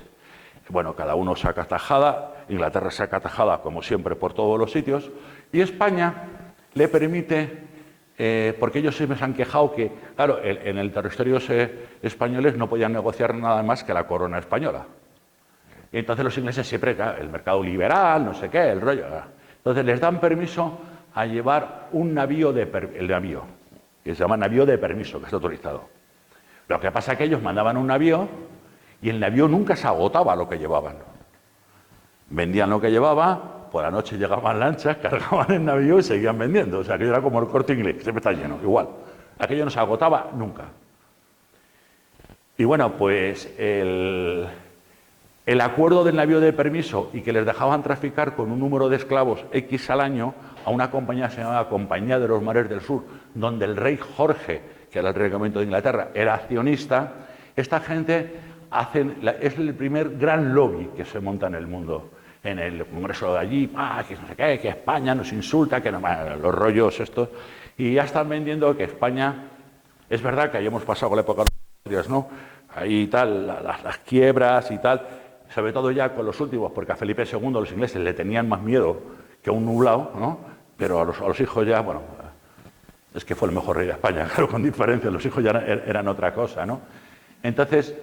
Bueno, cada uno saca tajada, Inglaterra saca tajada, como siempre, por todos los sitios, y España le permite porque ellos siempre se han quejado que, claro, en el territorio españoles no podían negociar nada más que la corona española. Y entonces los ingleses siempre, claro, el mercado liberal, no sé qué, el rollo. Entonces les dan permiso a llevar un navío, el navío, que se llama navío de permiso, que está autorizado. Lo que pasa es que ellos mandaban un navío y el navío nunca se agotaba lo que llevaban. Vendían lo que llevaba, por la noche llegaban lanchas, cargaban el navío y seguían vendiendo. O sea, aquello era como el Corte Inglés, siempre está lleno, igual. Aquello no se agotaba nunca. Y bueno, pues el acuerdo del navío de permiso y que les dejaban traficar con un número de esclavos X al año a una compañía que se llamaba Compañía de los Mares del Sur, donde el rey Jorge, que era el rey de Inglaterra, era accionista. Esta gente es el primer gran lobby que se monta en el mundo. En el congreso de allí, que no sé qué, que España nos insulta, que no, los rollos estos. Y ya están vendiendo que España, es verdad que hayamos pasado con la época de los Dios, ¿no? Ahí tal, las quiebras y tal, sobre todo ya con los últimos, porque a Felipe II los ingleses le tenían más miedo que a un nublado, ¿no? Pero a los hijos ya, bueno, es que fue el mejor rey de España, claro, con diferencia, los hijos ya eran otra cosa, ¿no? Entonces,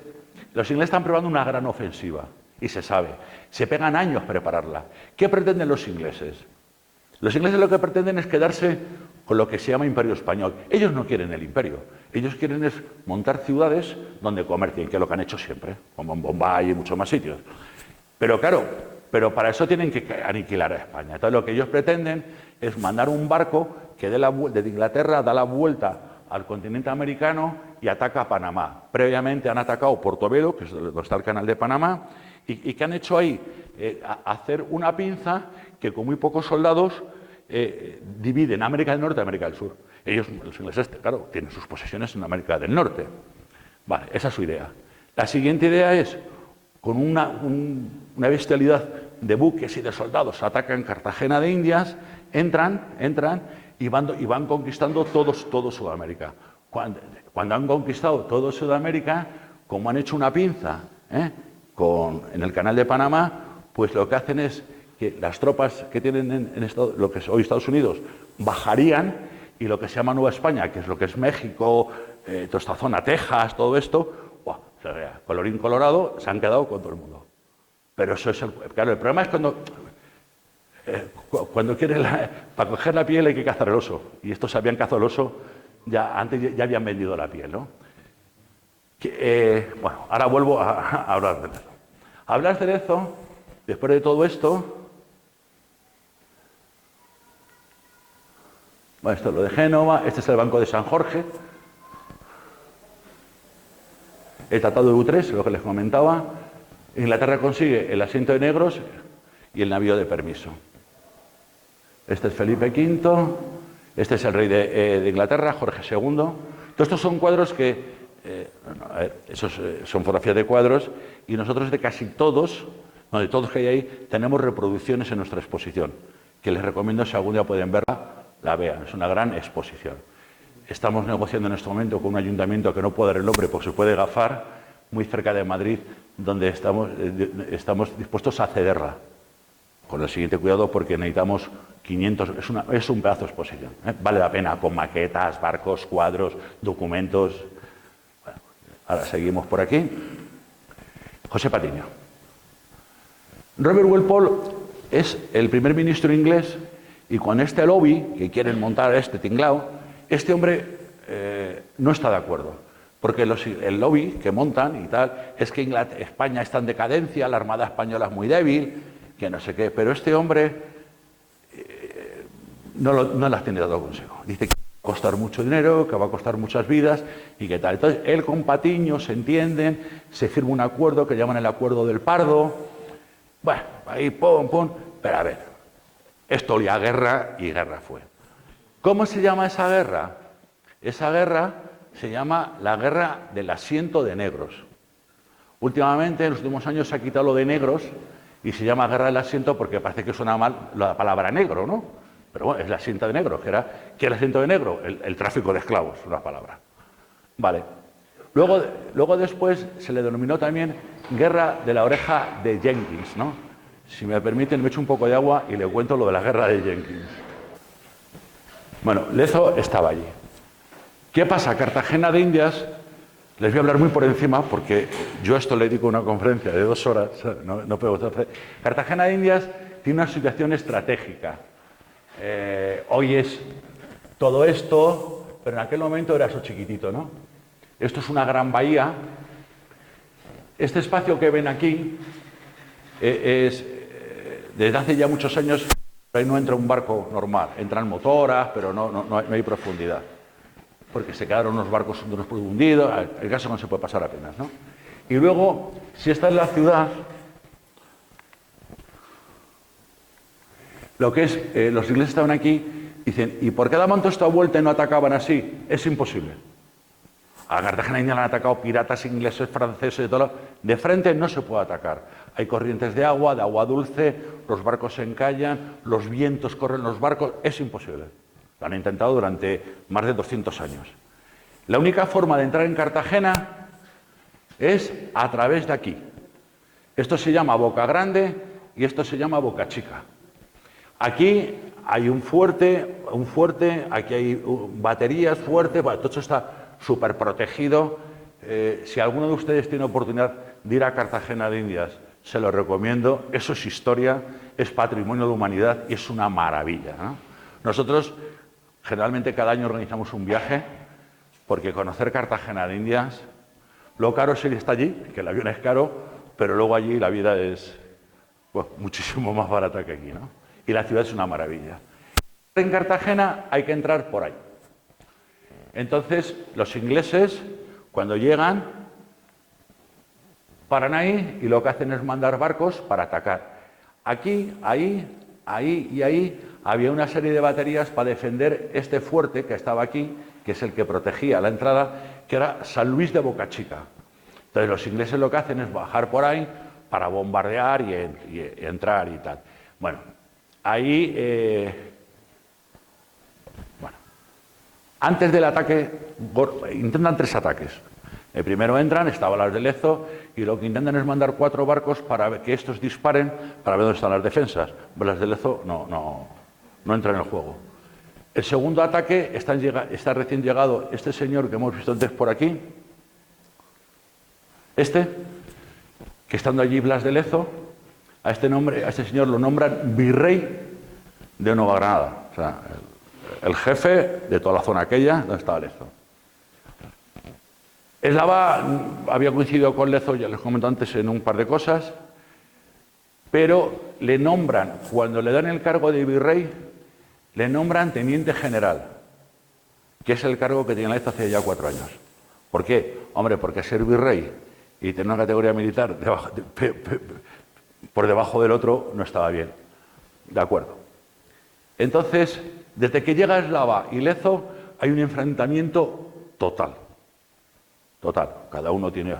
los ingleses están probando una gran ofensiva, y se sabe, se pegan años prepararla. ¿Qué pretenden los ingleses? Los ingleses lo que pretenden es quedarse con lo que se llama Imperio Español. Ellos no quieren el imperio, ellos quieren es montar ciudades donde comercien, que es lo que han hecho siempre, como en Bombay y muchos más sitios. Pero claro, para eso tienen que aniquilar a España. Entonces lo que ellos pretenden es mandar un barco que desde Inglaterra da la vuelta al continente americano y ataca a Panamá. Previamente han atacado Portobelo, que es donde está el canal de Panamá, y ¿qué han hecho ahí? Hacer una pinza que con muy pocos soldados dividen América del Norte y América del Sur. Ellos, los ingleses, claro, tienen sus posesiones en América del Norte. Vale, esa es su idea. La siguiente idea es, con una bestialidad de buques y de soldados, atacan Cartagena de Indias, entran y van conquistando todo Sudamérica. Cuando han conquistado todo Sudamérica, como han hecho una pinza en el canal de Panamá, pues lo que hacen es que las tropas que tienen lo que es hoy Estados Unidos bajarían y lo que se llama Nueva España, que es lo que es México, toda esta zona, Texas, todo esto, colorín colorado, se han quedado con todo el mundo. Pero eso es claro, el problema es cuando quieren para coger la piel hay que cazar el oso, y estos habían cazado el oso, antes ya habían vendido la piel, ¿no? Bueno, ahora vuelvo a hablar de Lezo. Hablar de Lezo, después de todo esto, bueno, esto es lo de Génova, este es el Banco de San Jorge, el Tratado de Utrecht, lo que les comentaba. Inglaterra consigue el asiento de negros y el navío de permiso. Este es Felipe V, este es el rey de Inglaterra, Jorge II. Todos estos son cuadros que, esos son fotografías de cuadros, y nosotros de casi todos, no, de todos que hay ahí, tenemos reproducciones en nuestra exposición, que les recomiendo, si algún día pueden verla, la vean. Es una gran exposición. Estamos negociando en este momento con un ayuntamiento que no puedo dar el nombre porque se puede gafar, muy cerca de Madrid, donde estamos dispuestos a cederla. Con el siguiente cuidado, porque necesitamos 500, es un pedazo de exposición. Vale la pena, con maquetas, barcos, cuadros, documentos. Bueno, ahora seguimos por aquí. José Patiño. Robert Walpole es el primer ministro inglés, y con este lobby que quieren montar este tinglao, este hombre no está de acuerdo. Porque el lobby que montan y tal es que España está en decadencia, la Armada Española es muy débil, que no sé qué, pero este hombre no las tiene dado consigo. Dice que va a costar mucho dinero, que va a costar muchas vidas y que tal. Entonces, él con Patiño se entienden, se firma un acuerdo que llaman el Acuerdo del Pardo. Bueno, ahí pum, pero a ver, esto olía a guerra y guerra fue. ¿Cómo se llama esa guerra? Esa guerra se llama la Guerra del Asiento de Negros. Últimamente, en los últimos años, se ha quitado lo de negros y se llama Guerra del Asiento porque parece que suena mal la palabra negro, ¿no? Pero bueno, es el asiento de negros, ¿qué era el asiento de negro? El tráfico de esclavos, una palabra. Vale. Luego después se le denominó también Guerra de la Oreja de Jenkins, ¿no? Si me permiten, me echo un poco de agua y le cuento lo de la Guerra de Jenkins. Bueno, Lezo estaba allí. ¿Qué pasa? Cartagena de Indias, les voy a hablar muy por encima porque yo esto le dedico una conferencia de 2 horas, no puedo hacer. Cartagena de Indias tiene una situación estratégica. Hoy es todo esto, pero en aquel momento era eso chiquitito, ¿no? Esto es una gran bahía. Este espacio que ven aquí es, desde hace ya muchos años, ahí no entra un barco normal, entran motoras, pero no hay profundidad, porque se quedaron unos barcos hundidos, el caso no se puede pasar apenas, ¿no? Y luego, si esta es la ciudad, lo que es, los ingleses estaban aquí, dicen, ¿y por qué daban toda esta vuelta y no atacaban así? Es imposible. A Cartagena India le han atacado piratas ingleses, franceses, de todo. De frente no se puede atacar. Hay corrientes de agua dulce, los barcos se encallan, los vientos corren los barcos. Es imposible. Lo han intentado durante más de 200 años. La única forma de entrar en Cartagena es a través de aquí. Esto se llama Boca Grande y esto se llama Boca Chica. Aquí hay un fuerte, aquí hay baterías fuertes, bueno, todo esto está súper protegido. Si alguno de ustedes tiene oportunidad de ir a Cartagena de Indias, se lo recomiendo. Eso es historia, es patrimonio de la humanidad y es una maravilla, ¿no? Nosotros generalmente cada año organizamos un viaje porque conocer Cartagena de Indias, lo caro es ir hasta allí, que el avión es caro, pero luego allí la vida es muchísimo más barata que aquí, ¿no? Y la ciudad es una maravilla. En Cartagena hay que entrar por ahí. Entonces, los ingleses, cuando llegan, paran ahí y lo que hacen es mandar barcos para atacar. Aquí, ahí y ahí había una serie de baterías para defender este fuerte que estaba aquí, que es el que protegía la entrada, que era San Luis de Boca Chica. Entonces, los ingleses lo que hacen es bajar por ahí para bombardear y entrar y tal. Bueno, ahí... Antes del ataque, intentan 3 ataques. El primero entran, estaba Blas de Lezo, y lo que intentan es mandar 4 barcos para que estos disparen para ver dónde están las defensas. Blas de Lezo no entra en el juego. El segundo ataque está recién llegado este señor que hemos visto antes por aquí, que estando allí Blas de Lezo, a este señor lo nombran virrey de Nueva Granada. O sea, el jefe de toda la zona aquella donde estaba Lezo. Eslava había coincidido con Lezo, ya les comenté antes, en un par de cosas, pero le nombran, cuando le dan el cargo de virrey, le nombran teniente general, que es el cargo que tenía Lezo hace ya 4 años. ¿Por qué? Hombre, porque ser virrey y tener una categoría militar por debajo del otro no estaba bien. De acuerdo. Entonces, desde que llega Eslava y Lezo, hay un enfrentamiento total. Total. Cada uno tiene...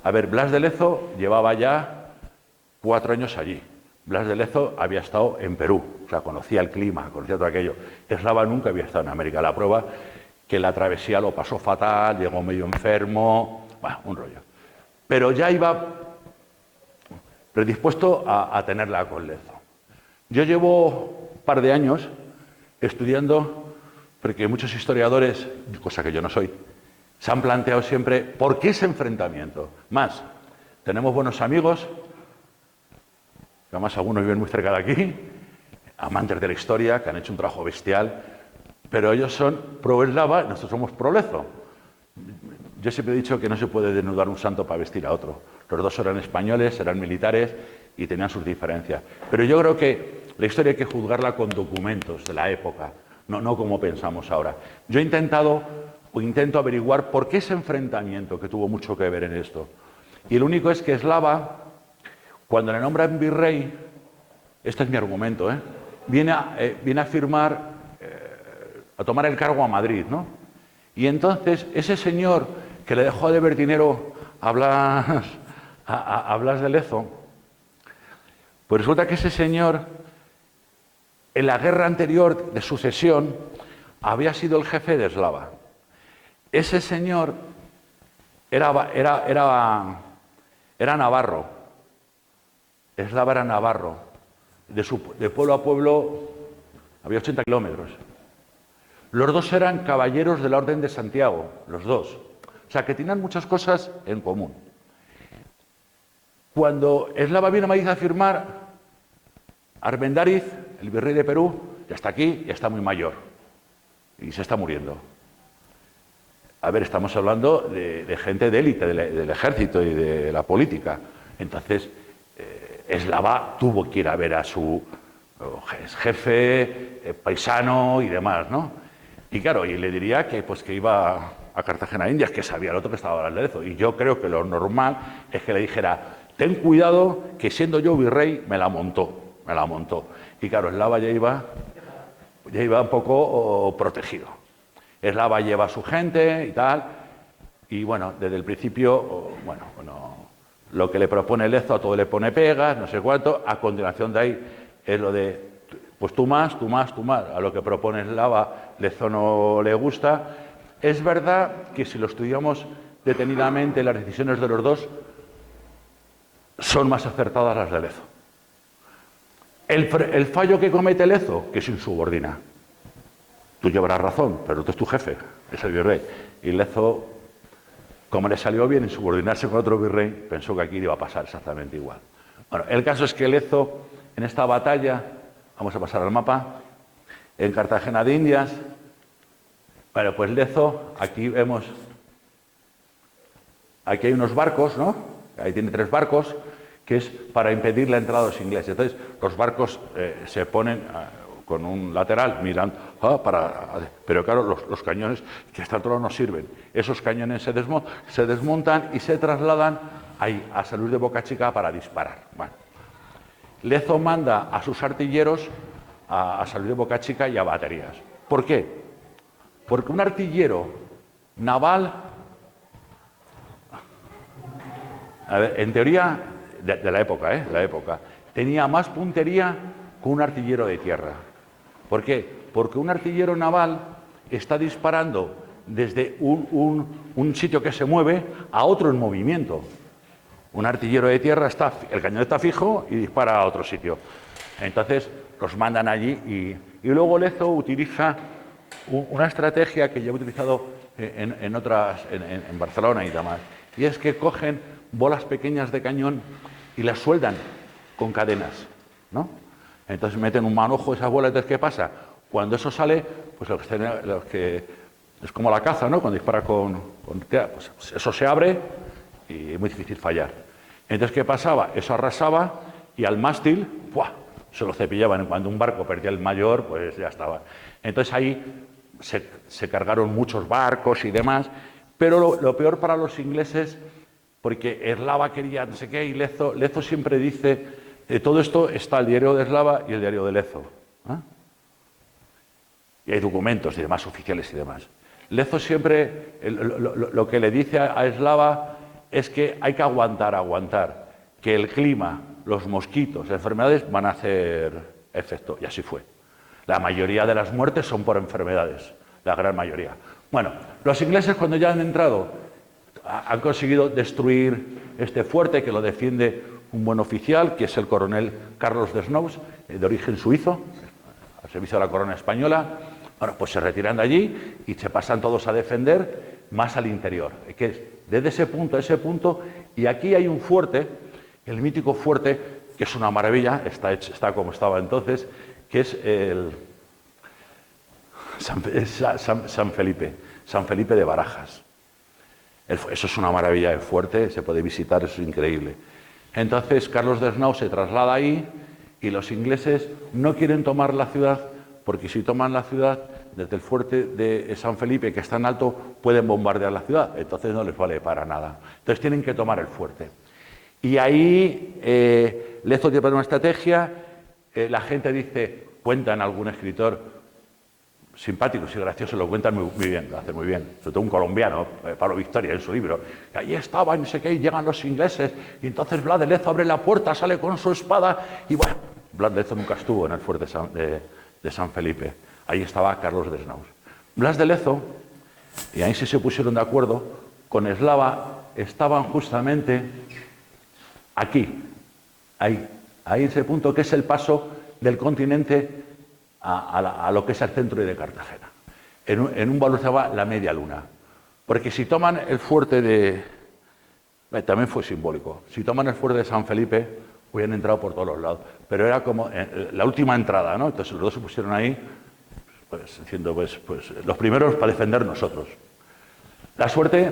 A ver, Blas de Lezo llevaba ya 4 años allí. Blas de Lezo había estado en Perú, o sea, conocía el clima, conocía todo aquello. Eslava nunca había estado en América. La prueba que la travesía lo pasó fatal, llegó medio enfermo, bueno, un rollo. Pero ya iba predispuesto a tenerla con Lezo. Yo llevo un par de años estudiando, porque muchos historiadores, cosa que yo no soy, se han planteado siempre, ¿por qué ese enfrentamiento? Más, tenemos buenos amigos, que además algunos viven muy cerca de aquí, amantes de la historia, que han hecho un trabajo bestial, pero ellos son pro-eslava, nosotros somos pro-Lezo. Yo siempre he dicho que no se puede desnudar un santo para vestir a otro. Los dos eran españoles, eran militares y tenían sus diferencias. Pero yo creo que la historia hay que juzgarla con documentos de la época, no como pensamos ahora. Yo intento averiguar por qué ese enfrentamiento, que tuvo mucho que ver en esto. Y lo único es que Eslava, cuando le nombran virrey, este es mi argumento, viene a firmar, a tomar el cargo a Madrid, ¿no? Y entonces ese señor que le dejó de ver dinero a Blas de Lezo, pues resulta que ese señor, en la guerra anterior de sucesión, había sido el jefe de Eslava. Ese señor era navarro. Eslava era navarro. De pueblo a pueblo había 80 kilómetros. Los dos eran caballeros de la Orden de Santiago, los dos. O sea, que tenían muchas cosas en común. Cuando Eslava viene a Madrid a firmar, Armendáriz, el virrey de Perú, ya está aquí, ya está muy mayor y se está muriendo. A ver, estamos hablando de gente de élite, del ejército y de la política. Entonces, Eslava tuvo que ir a ver a su jefe, paisano y demás, ¿no? Y claro, y le diría que, pues, que iba a Cartagena de Indias, que sabía el otro que estaba al Lezo. Y yo creo que lo normal es que le dijera: ten cuidado, que siendo yo virrey, me la montó. Y claro, Eslava ya iba un poco protegido. Eslava lleva a su gente y tal, y bueno, desde el principio, lo que le propone Lezo a todo le pone pegas, no sé cuánto. A continuación de ahí es lo de, pues tú más. A lo que propone Eslava, Lezo no le gusta. Es verdad que si lo estudiamos detenidamente, las decisiones de los dos son más acertadas las de Lezo. El fallo que comete Lezo, que se insubordina. Tú llevarás razón, pero tú es tu jefe, es el virrey. Y Lezo, como le salió bien insubordinarse con otro virrey, pensó que aquí iba a pasar exactamente igual. Bueno, el caso es que Lezo, en esta batalla, vamos a pasar al mapa, en Cartagena de Indias, bueno, pues Lezo, aquí vemos, aquí hay unos barcos, ¿no? Ahí tiene 3 barcos, que es para impedir la entrada de los ingleses. Entonces, los barcos se ponen con un lateral, miran, pero claro, los cañones que hasta todos no sirven. Esos cañones se desmontan y se trasladan ahí, a San Luis de Bocachica, para disparar. Bueno, Lezo manda a sus artilleros a San Luis de Bocachica y a baterías. ¿Por qué? Porque un artillero naval, a ver, en teoría, de la época, tenía más puntería que un artillero de tierra. ¿Por qué? Porque un artillero naval está disparando desde un sitio que se mueve a otro en movimiento. Un artillero de tierra, el cañón está fijo y dispara a otro sitio. Entonces los mandan allí y luego Lezo utiliza una estrategia que ya he utilizado en Barcelona y demás. Y es que cogen bolas pequeñas de cañón y las sueldan con cadenas, ¿no? Entonces meten un manojo de esas bolas. Entonces, ¿qué pasa? Cuando eso sale, pues es como la caza, ¿no? Cuando dispara pues eso se abre y es muy difícil fallar. Entonces, ¿qué pasaba? Eso arrasaba y al mástil, ¡buah!, se lo cepillaban. Cuando un barco perdía el mayor, pues ya estaba. Entonces ahí se cargaron muchos barcos y demás, pero lo peor para los ingleses, porque Eslava quería no sé qué, y Lezo siempre dice, todo esto está el diario de Eslava y el diario de Lezo. Y hay documentos y demás oficiales y demás. Lezo siempre, lo que le dice a Eslava es que hay que aguantar, que el clima, los mosquitos, las enfermedades van a hacer efecto, y así fue. La mayoría de las muertes son por enfermedades, la gran mayoría. Bueno, los ingleses, cuando ya han entrado, han conseguido destruir este fuerte, que lo defiende un buen oficial, que es el coronel Carlos Desnous, de origen suizo, al servicio de la corona española. Bueno, pues se retiran de allí y se pasan todos a defender más al interior, que es desde ese punto a ese punto. Y aquí hay un fuerte, el mítico fuerte, que es una maravilla, está como estaba entonces, que es el San Felipe de Barajas. Eso es una maravilla de fuerte, se puede visitar, eso es increíble. Entonces Carlos Desnous se traslada ahí y los ingleses no quieren tomar la ciudad, porque si toman la ciudad, desde el fuerte de San Felipe, que está en alto, pueden bombardear la ciudad, entonces no les vale para nada. Entonces tienen que tomar el fuerte. Y ahí Lezo lleva una estrategia, la gente dice, cuentan algún escritor simpáticos y graciosos, lo cuentan muy bien, lo hacen muy bien, sobre todo un colombiano, Pablo Victoria, en su libro, que allí estaba, no sé qué, y llegan los ingleses, y entonces Blas de Lezo abre la puerta, sale con su espada, y bueno, Blas de Lezo nunca estuvo en el fuerte de San Felipe, ahí estaba Carlos Desnous. Blas de Lezo, y ahí sí se pusieron de acuerdo, con Eslava estaban justamente aquí, ahí ese punto que es el paso del continente a lo que es el centro de Cartagena. en un valor que se llama la media luna. Porque si toman el fuerte de... también fue simbólico. Si toman el fuerte de San Felipe, hubieran entrado por todos los lados. Pero era como la última entrada, ¿no? Entonces los dos se pusieron ahí, pues diciendo, pues los primeros para defender nosotros. La suerte,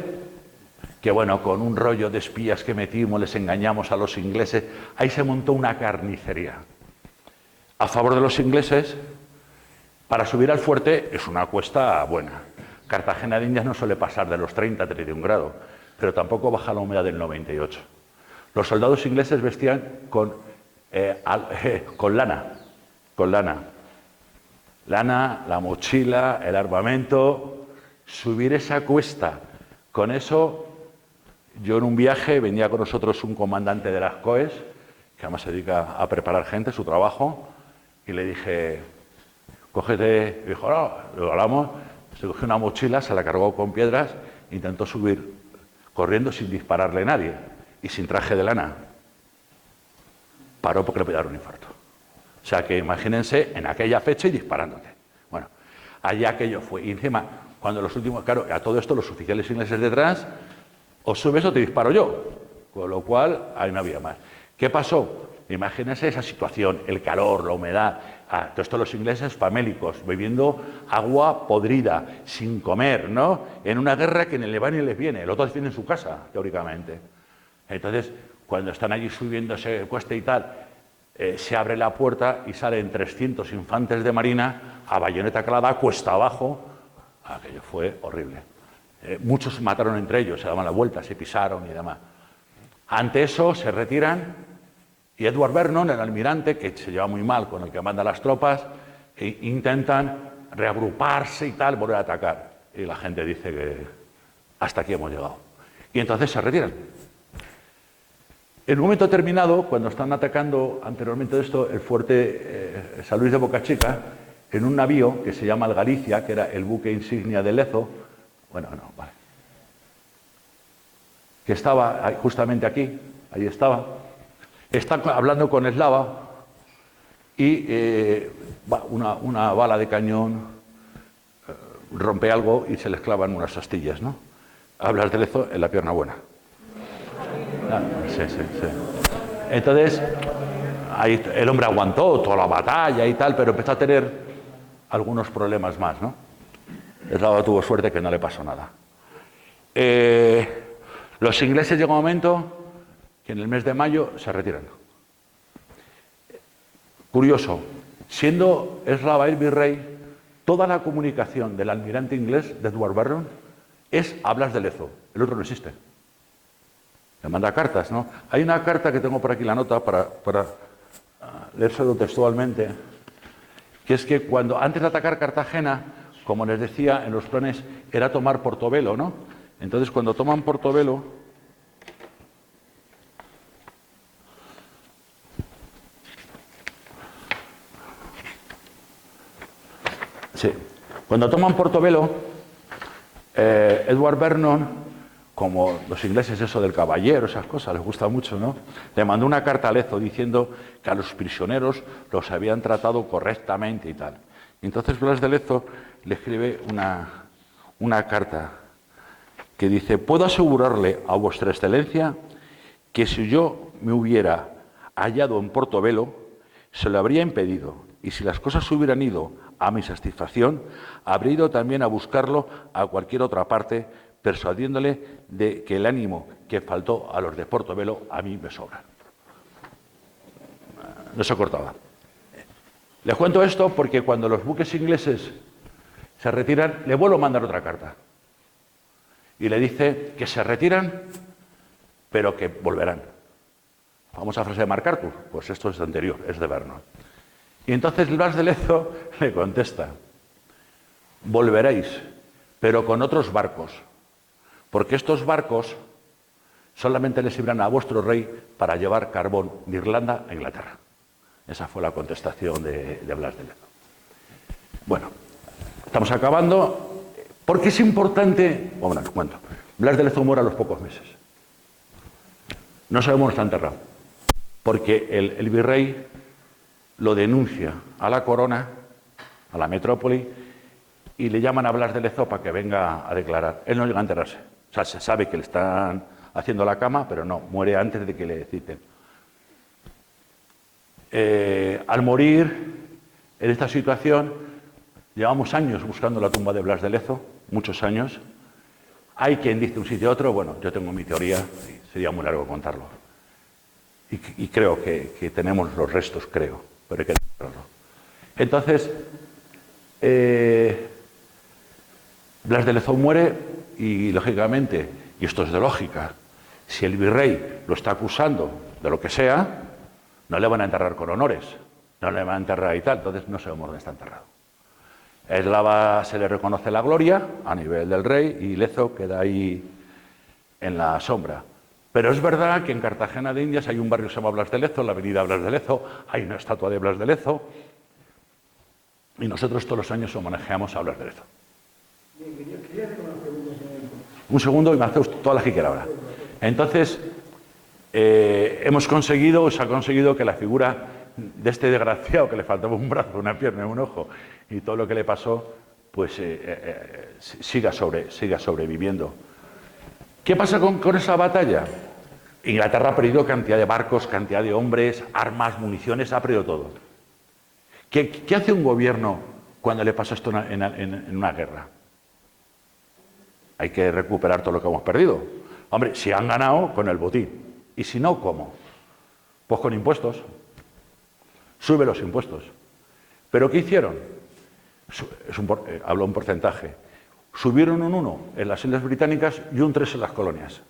que bueno, con un rollo de espías que metimos, les engañamos a los ingleses, ahí se montó una carnicería. A favor de los ingleses, para subir al fuerte es una cuesta buena. Cartagena de Indias no suele pasar de los 30 a 31 grados, pero tampoco baja la humedad del 98. Los soldados ingleses vestían con lana. Lana, la mochila, el armamento. Subir esa cuesta con eso. Yo en un viaje venía con nosotros un comandante de las COES, que además se dedica a preparar gente, su trabajo, y le dije, cógete, y dijo, no, lo hablamos, se cogió una mochila, se la cargó con piedras, intentó subir corriendo sin dispararle a nadie y sin traje de lana. Paró porque le podía dar un infarto. O sea que imagínense en aquella fecha y disparándote. Bueno, allá aquello fue. Y encima, cuando los últimos, claro, a todo esto los oficiales ingleses detrás, o subes o te disparo yo. Con lo cual, ahí no había más. ¿Qué pasó? Imagínense esa situación, el calor, la humedad. Todo esto los ingleses famélicos, bebiendo agua podrida, sin comer, ¿no? En una guerra que ni le va ni les viene. El otro defiende en su casa, teóricamente. Entonces, cuando están allí subiéndose cuesta y tal, se abre la puerta y salen 300 infantes de marina a bayoneta calada, cuesta abajo. Aquello fue horrible. Muchos se mataron entre ellos, se daban la vuelta, se pisaron y demás. Ante eso se retiran y Edward Vernon, el almirante, que se lleva muy mal con el que manda las tropas, intentan reagruparse y tal, volver a atacar. Y la gente dice que hasta aquí hemos llegado. Y entonces se retiran. En un momento determinado, cuando están atacando anteriormente de esto el fuerte San Luis de Boca Chica, en un navío que se llama el Galicia, que era el buque insignia de Lezo, bueno, no, vale, que estaba justamente aquí, ahí estaba, está hablando con Eslava y una bala de cañón rompe algo y se les clavan unas astillas, ¿no? Hablas de Lezo en la pierna buena. Sí. Entonces, ahí el hombre aguantó toda la batalla y tal, pero empezó a tener algunos problemas más, ¿no? Eslava tuvo suerte que no le pasó nada. Los ingleses llegó un momento que en el mes de mayo se retiran. Curioso, siendo Eslava el virrey, toda la comunicación del almirante inglés, de Edward Vernon, es hablas de Lezo, el otro no existe. Le manda cartas, ¿no? Hay una carta que tengo por aquí, la nota, para leérselo textualmente, que es que cuando, antes de atacar Cartagena, como les decía, en los planes era tomar Portobelo, ¿no? Entonces, cuando toman Portobelo, cuando toman Portobelo, Edward Vernon, como los ingleses eso del caballero, esas cosas, les gusta mucho, ¿no? Le mandó una carta a Lezo diciendo que a los prisioneros los habían tratado correctamente y tal. Y entonces Blas de Lezo le escribe una carta que dice: puedo asegurarle a vuestra excelencia que si yo me hubiera hallado en Portobelo, se lo habría impedido, y si las cosas hubieran ido a mi satisfacción, habría ido también a buscarlo a cualquier otra parte, persuadiéndole de que el ánimo que faltó a los de Portobelo a mí me sobra. No se cortaba. Les cuento esto porque cuando los buques ingleses se retiran, le vuelvo a mandar otra carta. Y le dice que se retiran, pero que volverán. Famosa frase de MacArthur, pues esto es anterior, es de Vernon. Y entonces Blas de Lezo le contesta: volveréis, pero con otros barcos, porque estos barcos solamente les sirvan a vuestro rey para llevar carbón de Irlanda a Inglaterra. Esa fue la contestación de Blas de Lezo. Bueno, estamos acabando. ¿Por qué es importante? Bueno, os cuento. Blas de Lezo muere a los pocos meses. No sabemos dónde está enterrado, porque el virrey lo denuncia a la corona, a la metrópoli, y le llaman a Blas de Lezo para que venga a declarar. Él no llega a enterarse. O sea, se sabe que le están haciendo la cama, pero no, muere antes de que le citen. Al morir, en esta situación, llevamos años buscando la tumba de Blas de Lezo, muchos años. Hay quien dice un sitio y otro, bueno, yo tengo mi teoría, y sería muy largo contarlo. Y creo que tenemos los restos, creo, pero hay que demostrarlo. Entonces, Blas de Lezo muere y, lógicamente, y esto es de lógica, si el virrey lo está acusando de lo que sea, no le van a enterrar con honores, no le van a enterrar y tal, entonces no sabemos dónde está enterrado. Eslava se le reconoce la gloria a nivel del rey y Lezo queda ahí en la sombra. Pero es verdad que en Cartagena de Indias hay un barrio que se llama Blas de Lezo, la avenida Blas de Lezo, hay una estatua de Blas de Lezo y nosotros todos los años homenajeamos a Blas de Lezo. Quería hacer una pregunta. Un segundo y me hace usted todas las que quiera ahora. Entonces, hemos conseguido, se ha conseguido que la figura de este desgraciado que le faltaba un brazo, una pierna, un ojo y todo lo que le pasó, pues siga sobreviviendo. ¿Qué pasa con esa batalla? Inglaterra ha perdido cantidad de barcos, cantidad de hombres, armas, municiones, ha perdido todo. ¿Qué hace un gobierno cuando le pasa esto en una guerra? Hay que recuperar todo lo que hemos perdido. Hombre, si han ganado, con el botín. Y si no, ¿cómo? Pues con impuestos. Sube los impuestos. ¿Pero qué hicieron? Hablo un porcentaje. Subieron un 1 en las Islas Británicas y un 3 en las colonias.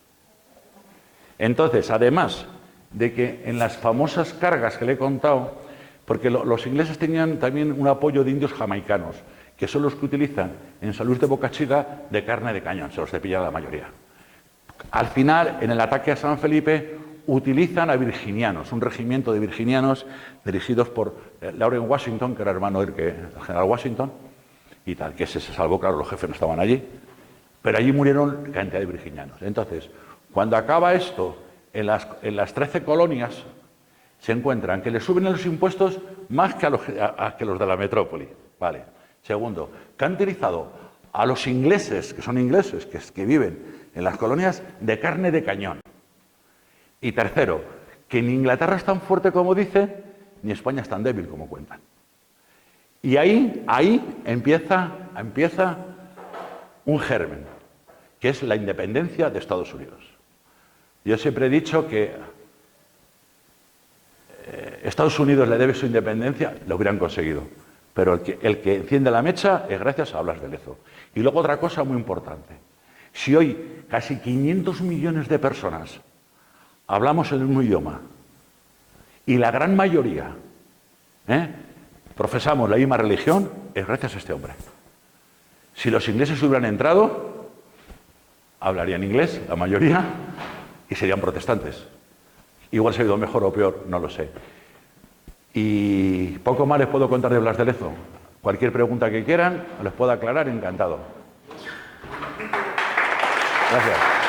Entonces, además de que en las famosas cargas que le he contado, porque los ingleses tenían también un apoyo de indios jamaicanos, que son los que utilizan en San Luis de Boca Chica de carne de cañón, se los cepillan la mayoría. Al final, en el ataque a San Felipe, utilizan a virginianos, un regimiento de virginianos dirigidos por Lawrence Washington, que era hermano del general Washington, y tal, que se salvó, claro, los jefes no estaban allí, pero allí murieron cantidad de virginianos. Entonces, cuando acaba esto, en las 13 colonias, se encuentran que le suben los impuestos más que que los de la metrópoli. Vale. Segundo, que han utilizado a los ingleses, que son ingleses, que viven en las colonias, de carne de cañón. Y tercero, que ni Inglaterra es tan fuerte como dice, ni España es tan débil como cuentan. Y ahí empieza un germen, que es la independencia de Estados Unidos. Yo siempre he dicho que Estados Unidos le debe su independencia, lo hubieran conseguido. Pero el que enciende la mecha es gracias a Blas de Lezo. Y luego otra cosa muy importante. Si hoy casi 500 millones de personas hablamos el mismo idioma y la gran mayoría profesamos la misma religión, es gracias a este hombre. Si los ingleses hubieran entrado, hablarían inglés, la mayoría, y serían protestantes. Igual se ha ido mejor o peor, no lo sé. Y poco más les puedo contar de Blas de Lezo. Cualquier pregunta que quieran, les puedo aclarar, encantado. Gracias.